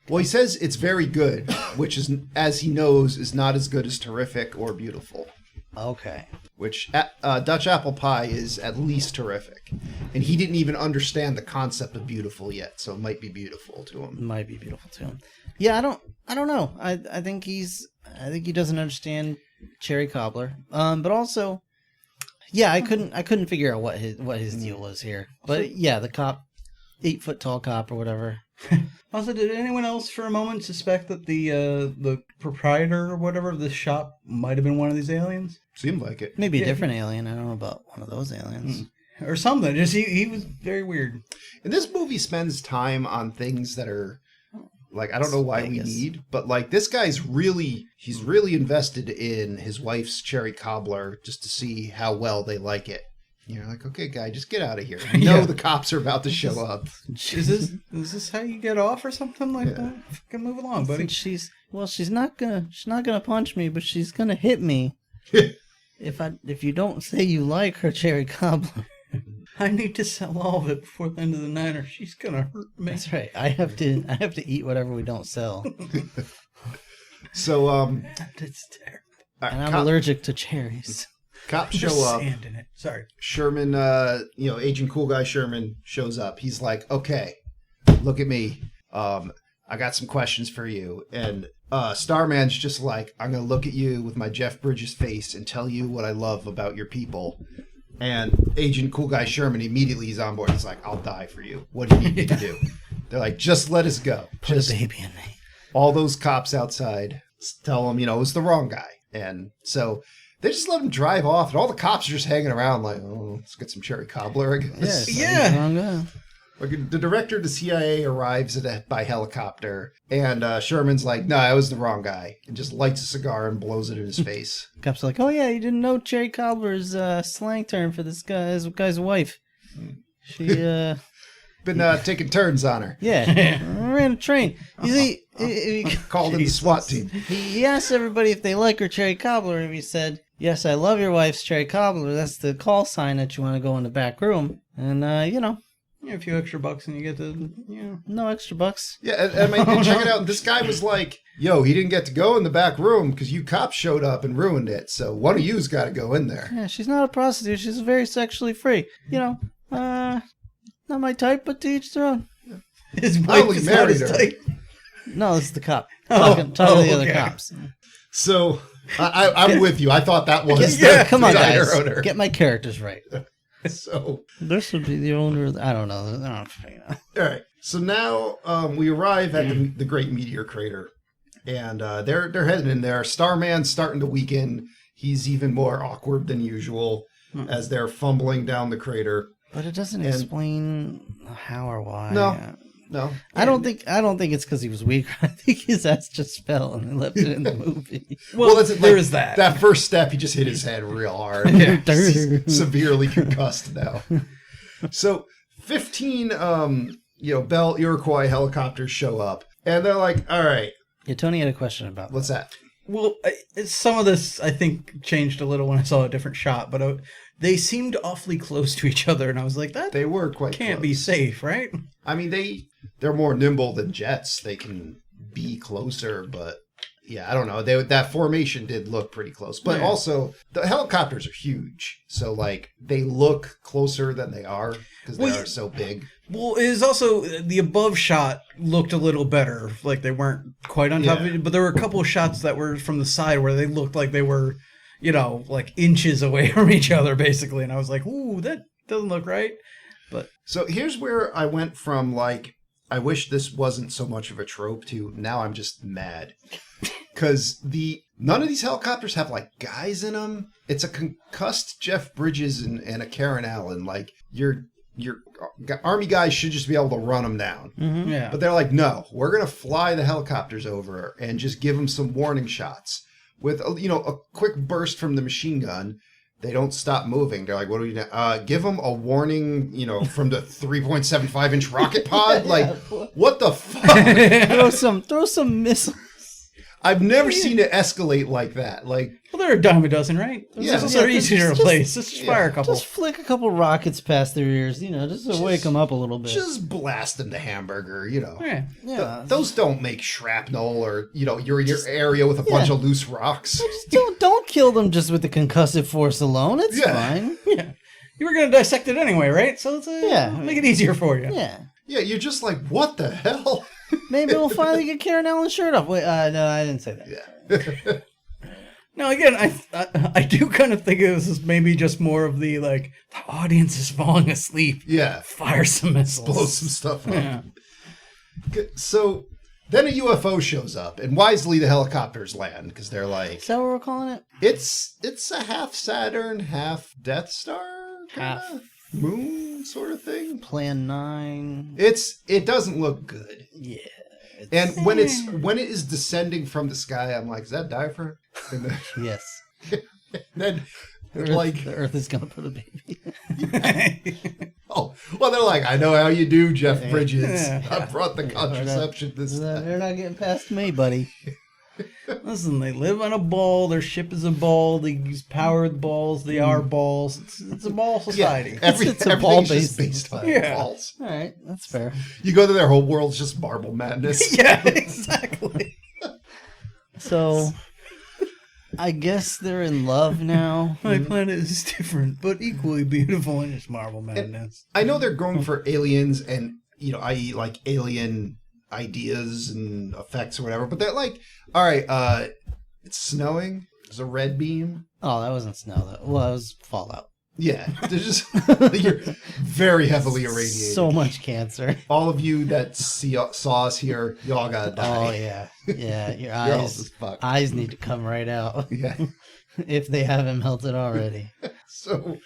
Well, he says it's very good, which is, as he knows, is not as good as terrific or beautiful. Okay. Which Dutch apple pie is at least terrific, and he didn't even understand the concept of beautiful yet, so it might be beautiful to him. Might be beautiful to him. Yeah, I don't know. I think he doesn't understand cherry cobbler. But also, yeah, I couldn't figure out what his deal was here. But yeah, the cop, 8 foot tall cop or whatever. Also, did anyone else for a moment suspect that the proprietor or whatever of this shop might have been one of these aliens? Seemed like it. Maybe a different alien. I don't know about one of those aliens. Or something. Just he was very weird. And this movie spends time on things that are, like, I don't know why we need, but, like, this guy's he's really invested in his wife's cherry cobbler just to see how well they like it. You're like, okay, guy, just get out of here. You know the cops are about to show up. Is this how you get off or something like that? Fucking move along, buddy. She's not gonna punch me, but she's gonna hit me. If you don't say you like her cherry cobbler. I need to sell all of it before the end of the night, or she's gonna hurt me. That's right. I have to eat whatever we don't sell, So, That's terrible. and I'm allergic to cherries. Cops There's show up. sand in it. Sorry. Sherman, Agent Cool Guy Sherman shows up. He's like, okay, look at me. I got some questions for you. And Starman's just like, I'm going to look at you with my Jeff Bridges face and tell you what I love about your people. And Agent Cool Guy Sherman immediately is on board. He's like, I'll die for you. What do you need me to do? They're like, just let us go. Put Just a baby in me. all those cops outside tell him, it was the wrong guy. And so they just let him drive off, and all the cops are just hanging around like, oh, let's get some cherry cobbler, I guess. Yeah. Like, the director of the CIA arrives by helicopter, and Sherman's like, no, I was the wrong guy, and just lights a cigar and blows it in his face. Cops are like, oh yeah, you didn't know cherry cobbler is a slang term for this guy's wife. She Been taking turns on her. yeah, ran a train. You see, he Called in the SWAT team. he asked everybody if they like her cherry cobbler, and he said, yes, I love your wife's cherry cobbler. That's the call sign that you want to go in the back room. And a few extra bucks and you get to, No extra bucks. Yeah, and check it out. This guy was like, yo, he didn't get to go in the back room because you cops showed up and ruined it. So one of you's got to go in there. Yeah, she's not a prostitute. She's very sexually free. Not my type, but to each their own. his I wife only is not married his her. type. No, this is the cop. Oh, Talking to the other okay. cops. So I'm with you. I thought that was Yeah, the Come on, diner guys. owner. Get my characters right. So, This would be the owner of I don't know. all right. So now we arrive at the Great Meteor Crater, and they're heading in there. Starman's starting to weaken. He's even more awkward than usual as they're fumbling down the crater. But it doesn't explain how or why. No. I don't think it's because he was weak. I think his ass just fell and they left it in the movie. Well, that's it, there like, is that. That first step, he just hit his head real hard. Yeah. He's severely concussed now. So 15 Bell Iroquois helicopters show up, and they're like, all right, Yeah, Tony had a question about what's that? Well, some of this, I think, changed a little when I saw a different shot, but they seemed awfully close to each other, and I was like, that They were quite can't close. be safe, right? I mean, they're more nimble than jets. They can be closer, but yeah, I don't know. That formation did look pretty close, but Yeah. also the helicopters are huge, so like they look closer than they are because they are so big. Well, it is also, the above shot looked a little better, like they weren't quite on top of Yeah. it, but there were a couple of shots that were from the side where they looked like they were, like inches away from each other, basically, and I was like, ooh, that doesn't look right. So here's where I went from like, I wish this wasn't so much of a trope to now I'm just mad. Because none of these helicopters have like guys in them. It's a concussed Jeff Bridges and a Karen Allen. Like your army guys should just be able to run them down. Mm-hmm. Yeah. But they're like, no, we're going to fly the helicopters over and just give them some warning shots. With, a quick burst from the machine gun. They don't stop moving. They're like, what do we do? Give them a warning, from the 3.75 inch rocket pod. Like, what the fuck? throw some missiles. I've never seen it escalate like that. Like, Well, they're a dime a dozen, right? Those Yeah. missiles are easy to Just- replace. Just fire a couple. Just flick a couple rockets past their ears, just to wake them up a little bit. just blast them to hamburger, Yeah. Yeah. Those don't make shrapnel or, you're in your area with a bunch of loose rocks. Just don't kill them just with the concussive force alone. It's Yeah. fine. Yeah. You were going to dissect it anyway, right? So let's make it easier for you. Yeah. Yeah, you're just like, what the hell? Maybe we'll finally get Karen Allen's shirt off. Wait, no, I didn't say that. Yeah. Now, again, I do kind of think this is maybe just more of the audience is falling asleep. Yeah. Fire some missiles. Blow some stuff up. Yeah. So then a UFO shows up, and wisely the helicopters land because they're like, Is that what we're calling it? it's a half Saturn, half Death Star, Half. kinda moon sort of thing. Plan 9. It doesn't look good. Yeah. And when it is descending from the sky, I'm like, is that diaphragm? And then, Yes. then The Earth is gonna put a baby. oh, well, they're like, I know how you do, Jeff Yeah. Bridges. Yeah. I brought the contraception this time. They're not getting past me, buddy. Listen, they live on a ball. Their ship is a ball. They use powered balls. They are balls. It's a ball society. It's a It's ball ball-based just based on Yeah. balls. All right, that's fair. You go to their whole world's just marble madness. Yeah, exactly. So, I guess they're in love now. My planet is different, but equally beautiful in its Marvel madness. I know they're going for aliens and, i.e. like alien ideas and effects or whatever, but they're like, all right, it's snowing. There's a red beam. Oh, that wasn't snow, though. Well, that was fallout. Yeah, they're just, you're very heavily irradiated. So much cancer. All of you that saw us here, y'all gotta die. Oh, yeah. Yeah, your You're all as eyes, fuck. eyes need to come right out. Yeah. If they haven't melted already. So,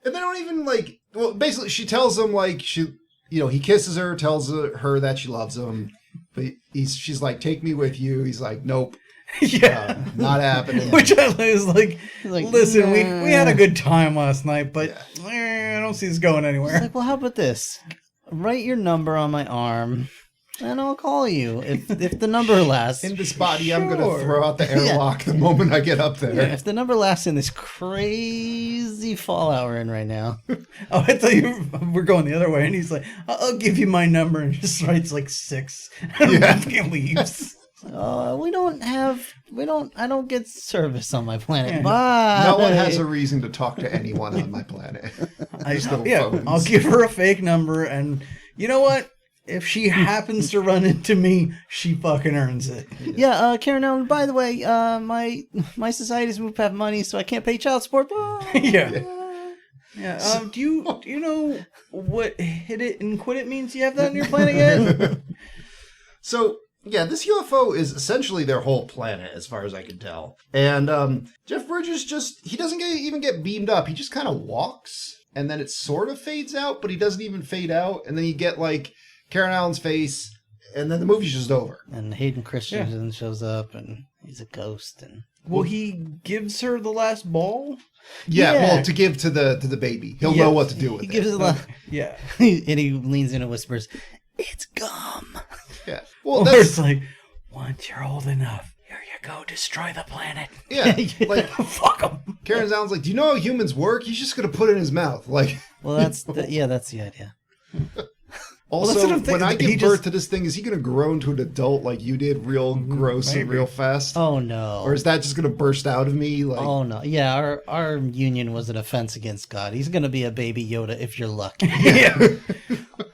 and they don't even like, well, basically she tells him like he kisses her, tells her that she loves him, but she's like, take me with you. He's like, nope, Yeah. not happening. Which I was like, Like, listen, we nah. had a good time last night, but I don't see this going It's anywhere. like, well, how about this? Write your number on my arm. and I'll call you if the number lasts. In this body, I'm going Sure. to throw out the airlock the moment I get up there. Yeah, if the number lasts in this crazy fallout we're in right now. Oh, I thought you were going the other way, and he's like, "I'll give you my number," and just writes like 6. Yeah. And leaves. I don't get service on my planet. Yeah. Bye. No one has a reason to talk to anyone on my planet. Just little phones. I'll give her a fake number, and you know what? If she happens to run into me, she fucking earns it. Yeah, Karen Allen, by the way, my society's moved past money, so I can't pay child support. Bye. Yeah. Do you know what hit it and quit it means? You have that on your planet yet? So, yeah, this UFO is essentially their whole planet, as far as I can tell. And Jeff Bridges he doesn't even get beamed up. He just kind of walks, and then it sort of fades out, but he doesn't even fade out. And then you get, like, Karen Allen's face, and then the movie's just over. And Hayden Christensen shows up, and he's a ghost. And Well, he gives her the last ball. Yeah, Yeah. well, to give to the baby. He'll Yeah. know what to do with he it. gives it a lot, Yeah. and he leans in and whispers, "It's gum." Yeah. Well, Or that's... it's like, once you're old enough, here you go, destroy the planet. Yeah, like, Fuck them. Karen Allen's like, do you know how humans work? He's just going to put it in his mouth. Like... Well, that's the idea. Also, that's what I'm when thinking. I He give birth to this thing, is he going to grow into an adult like you did, real gross and maybe. real fast? Oh no. Or is that just going to burst out of me? Like, Oh no. Yeah, our union was an offense against God. He's gonna be a baby Yoda if you're lucky. Yeah.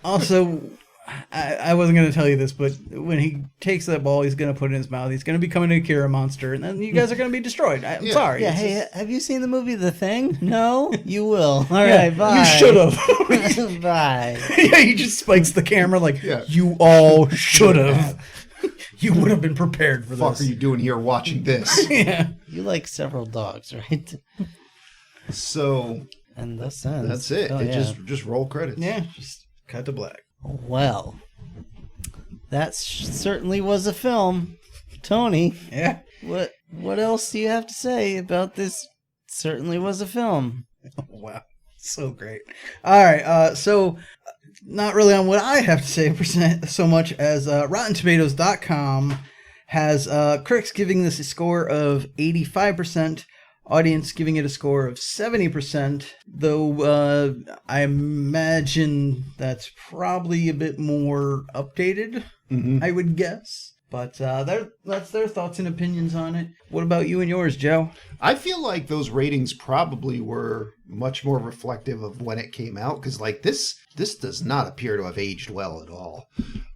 Also, I wasn't going to tell you this, but when he takes that ball, he's going to put it in his mouth. He's going to become an Akira monster, and then you guys are going to be destroyed. I'm Yeah. sorry. Yeah, It's hey, just- have you seen the movie The Thing? No? You will. All Yeah, right, bye. you should have. Bye. Yeah, he just spikes the camera like, Yeah. you all should have. You would have been prepared for fuck this. are you doing here watching this? Yeah. You like several dogs, right? So And thus ends. that's it. Oh, It yeah. just roll credits. Yeah, just cut to black. Well, that certainly was a film. Tony, Yeah. what else do you have to say about this? Certainly was a film. Wow. So great. All right. So, not really on what I have to say percent so much as RottenTomatoes.com has critics giving this a score of 85%, audience giving it a score of 70%, though I imagine that's probably a bit more updated, I would guess. But that's their thoughts and opinions on it. What about you and yours, Joe? I feel like those ratings probably were much more reflective of when it came out, because like this does not appear to have aged well at all.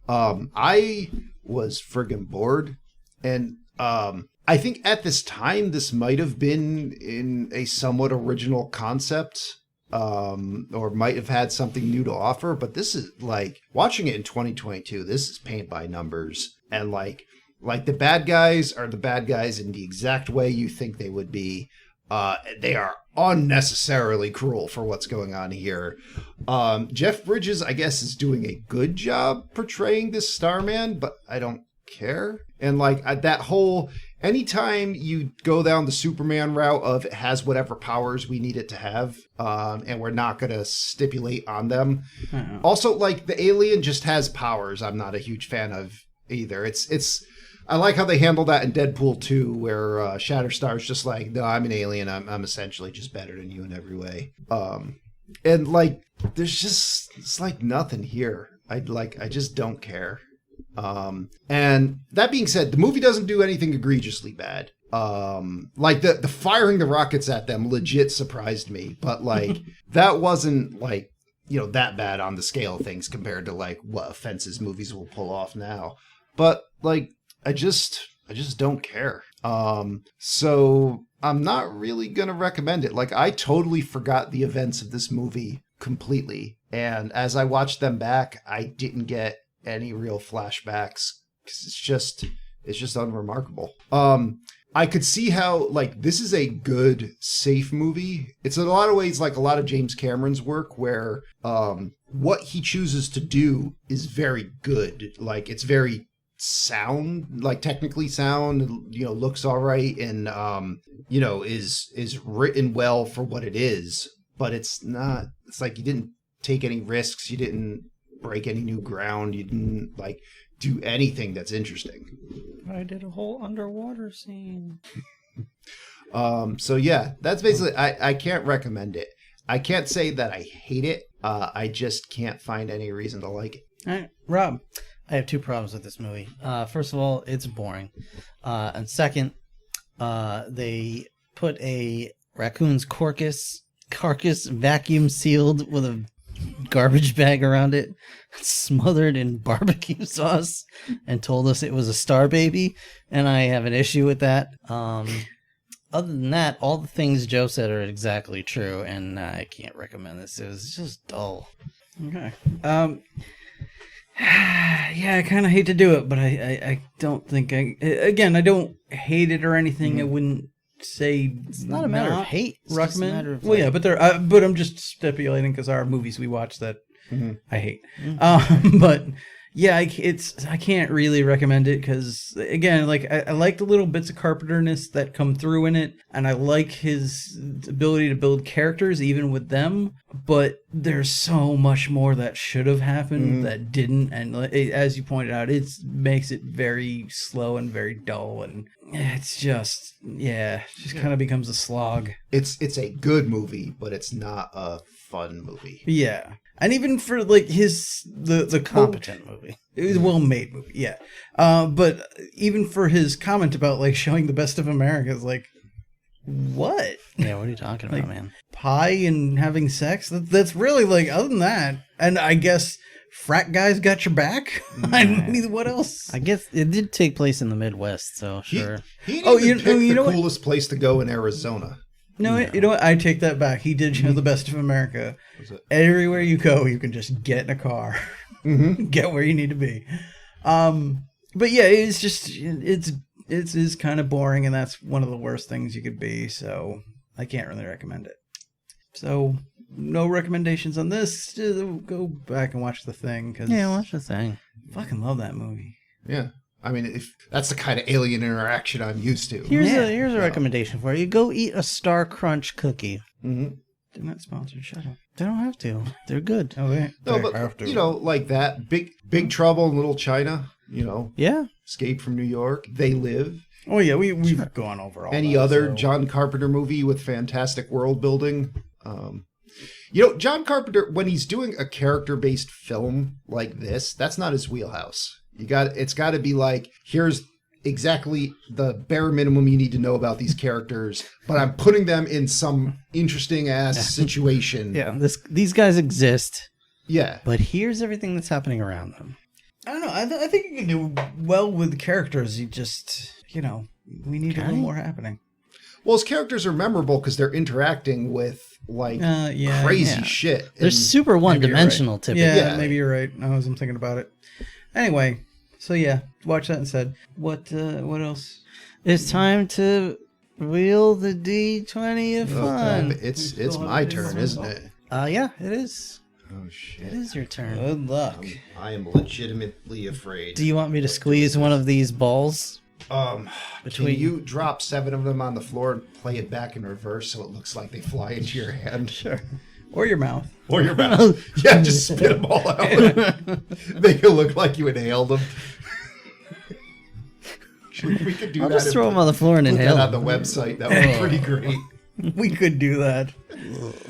I was friggin' bored, and I think at this time this might have been in a somewhat original concept, or might have had something new to offer, but this is like watching it in 2022. This is paint by numbers, and like the bad guys are the bad guys in the exact way you think they would be. They are unnecessarily cruel for what's going on here. Jeff Bridges, I guess, is doing a good job portraying this Starman, but I don't care. And like that whole, anytime you go down the Superman route of it has whatever powers we need it to have, and we're not going to stipulate on them. Also, like the alien just has powers. I'm not a huge fan of either. It's I like how they handle that in Deadpool 2, where Shatterstar's just like, no, I'm an alien. I'm essentially just better than you in every way. And like, it's like nothing here. I just don't care. And that being said, the movie doesn't do anything egregiously bad. Like the firing the rockets at them legit surprised me, but like that wasn't like, that bad on the scale of things compared to like what offenses movies will pull off now. But like, I just don't care. So I'm not really going to recommend it. Like, I totally forgot the events of this movie completely. And as I watched them back, I didn't get any real flashbacks because it's just unremarkable. I could see how, like, this is a good, safe movie. It's in a lot of ways like a lot of James Cameron's work where what he chooses to do is very good. Like, it's very sound, like technically sound, looks all right, and is written well for what it is. But it's like you didn't take any risks, you didn't break any new ground, you didn't like do anything that's interesting. I did a whole underwater scene. So yeah, that's basically. I can't recommend it. I can't say that I hate it. I just can't find any reason to like it. All right, Rob. I have two problems with this movie. First of all, it's boring. And second, they put a raccoon's carcass vacuum sealed with a garbage bag around it, smothered in barbecue sauce, and told us it was a star baby, and I have an issue with that. Other than that, all the things Joe said are exactly true, and I can't recommend this. It was just dull. Okay. Yeah, I kind of hate to do it, but I don't think I don't hate it or anything. I wouldn't say It's not a matter of hate. It's just a recommend. matter of, Well, yeah, but but I'm just stipulating because there are movies we watch that I hate. But yeah, I can't really recommend it because again, like I like the little bits of Carpenter-ness that come through in it, and I like his ability to build characters even with them. But there's so much more that should have happened that didn't, and as you pointed out, it makes it very slow and very dull, and it's just kind of becomes a slog. It's a good movie, but it's not a fun movie. Yeah. And even for like the competent movie. It was a well-made movie, yeah. But even for his comment about like showing the best of America, is like, what? Yeah, what are you talking about, Like, man? Pie and having sex? That's really like, other than that, and I guess frat guys got your back. I mean, what else? I guess it did take place in the Midwest, so sure. He didn't even pick you the know what? coolest place to go in Arizona. No, you know what? I take that back. He did show the best of America. Everywhere you go, you can just get in a car, get where you need to be. But yeah, it's just it's kind of boring, and that's one of the worst things you could be. So I can't really recommend it. So no recommendations on this. Just go back and watch The Thing. Watch The Thing. Fucking love that movie. Yeah. I mean, if that's the kind of alien interaction I'm used to. Here's a recommendation for you. Go eat a Star Crunch cookie. They're not sponsored. Shut up. They don't have to. They're good. Oh, they No, have to. but like that. Big Trouble in Little China. Yeah. Escape from New York. They Live. Oh yeah, we've gone over all. Any that, other so. John Carpenter movie with fantastic world building. John Carpenter, when he's doing a character-based film like this, that's not his wheelhouse. It's got to be like, here's exactly the bare minimum you need to know about these characters, but I'm putting them in some interesting ass situation. Yeah. These guys exist. Yeah. But here's everything that's happening around them. I don't know. I think you can do well with characters. You just, we need a little more happening. Well, his characters are memorable because they're interacting with crazy shit. They're super one-dimensional, right. typically. Yeah, maybe you're right. I wasn't thinking about it. Anyway, so yeah, watch that instead. What else? It's time to wheel the D20 of fun. It's my turn, isn't it? Yeah, it is. Oh shit! It is your turn. Good luck. I am legitimately afraid. Do you want me to squeeze one of these balls? Can you drop 7 of them on the floor and play it back in reverse so it looks like they fly into your hand? Sure. Or your mouth. Or your mouth. Yeah, just spit them all out. Make it look like you inhaled them. We could do I'll that. just throw them on the floor and put inhale that on them. the website. That would be pretty great. We could do that.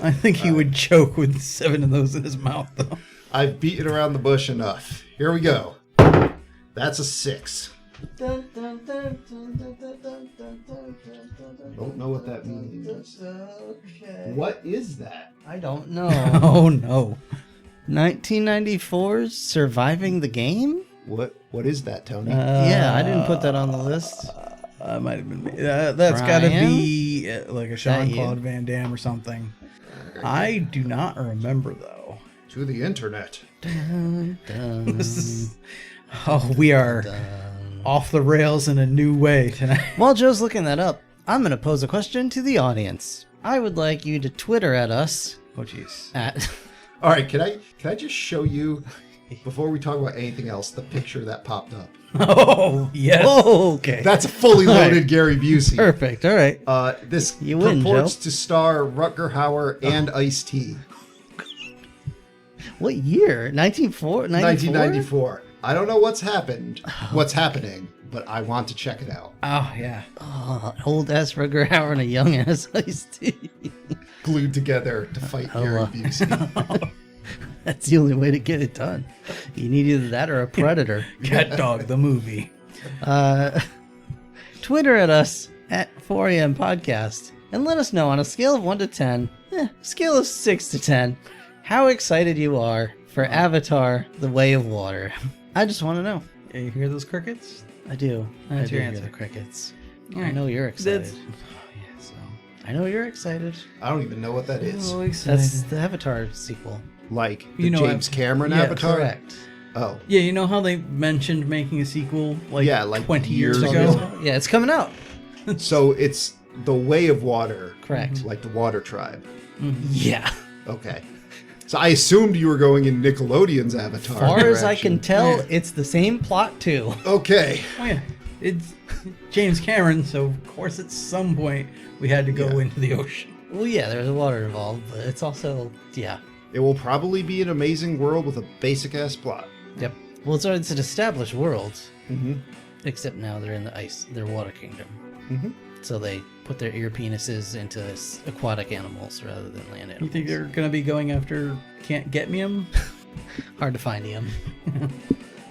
I think he would choke with 7 of those in his mouth, though. I've beaten around the bush enough. Here we go. That's a 6. Don't know what that means. Okay. What is that? I don't know. Oh, no. 1994's Surviving the Game? What is that, Tony? Yeah, I didn't put that on the list. Might have been me. That's got to be like a Jean-Claude Van Damme or something. I do not remember, though. To the internet. We are off the rails in a new way tonight. While Joe's looking that up, I'm going to pose a question to the audience. I would like you to Twitter at us. Oh, jeez. All right, can I just show you, before we talk about anything else, the picture that popped up? Oh, yes. Oh, okay. That's a fully All loaded right. Gary Busey. Perfect. All right. This You win, purports Joe. to star Rutger Hauer and Ice-T. What year? 1994? 1994. I don't know what's happening, but I want to check it out. Oh, yeah. Oh, an old ass Rutger Hauer and a young ass Ice-T. Glued together to fight Gary Busey. That's the only way to get it done. You need either that or a predator. Cat Dog, the movie. Twitter at us at 4am podcast and let us know on a scale of 1 to 10, scale of 6 to 10, how excited you are for Avatar: The Way of Water. I just want to know. Yeah, you hear those crickets? I do. That's I do your hear answer. the crickets. All I right. know you're excited. Yeah, so. I know you're excited. I don't even know what that is. Oh, excited. That's the Avatar sequel. Like the You know, James Cameron yeah, Avatar? Correct. Oh. Yeah, you know how they mentioned making a sequel like, like 20 years years ago? ago. Yeah, it's coming out. So it's The Way of Water. Correct. Like the Water Tribe. Yeah. Okay. So I assumed you were going in Nickelodeon's Avatar. As far as I can direction. tell, Yeah. it's the same plot too. Okay. Oh, yeah. It's James Cameron, so of course at some point we had to go Yeah. into the ocean. Well, yeah, there's water involved, but it's also, yeah. It will probably be an amazing world with a basic ass plot. Yep. Well, it's an established world, Mm-hmm. except now they're in their water kingdom. Mm-hmm. So they put their ear penises into aquatic animals rather than land animals. You think they're going to be going after Can't Get Me 'em? Hard to find him.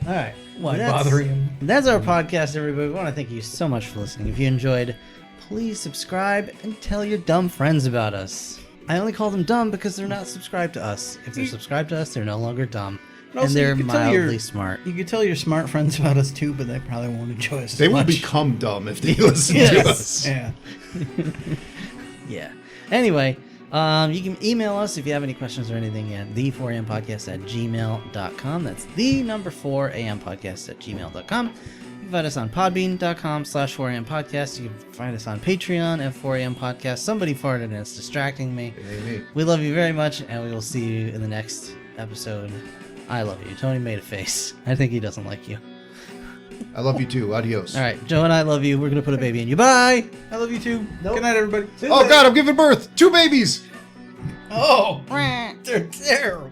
All right. Why That's- bother him? That's our podcast, everybody. We want to thank you so much for listening. If you enjoyed, please subscribe and tell your dumb friends about us. I only call them dumb because they're not subscribed to us. If they're subscribed to us, they're no longer dumb. But also, And they're you could tell mildly smart. You could tell your smart friends about us too, but they probably won't enjoy us. They as will much. become dumb if they listen to Yes. us. Yeah. Yeah. Anyway, you can email us if you have any questions or anything at the4ampodcast@gmail.com. That's the number 4ampodcast@gmail.com. You can find us on podbean.com/4ampodcast. You can find us on Patreon at 4ampodcast. Somebody farted and it's distracting me. Maybe. We love you very much, and we will see you in the next episode. I love you. Tony made a face. I think he doesn't like you. I love you too. Adios. All right, Joe and I love you. We're going to put a baby in you. Bye! I love you too. Nope. Good night, everybody. Oh God, I'm giving birth. 2 babies. Oh, they're terrible.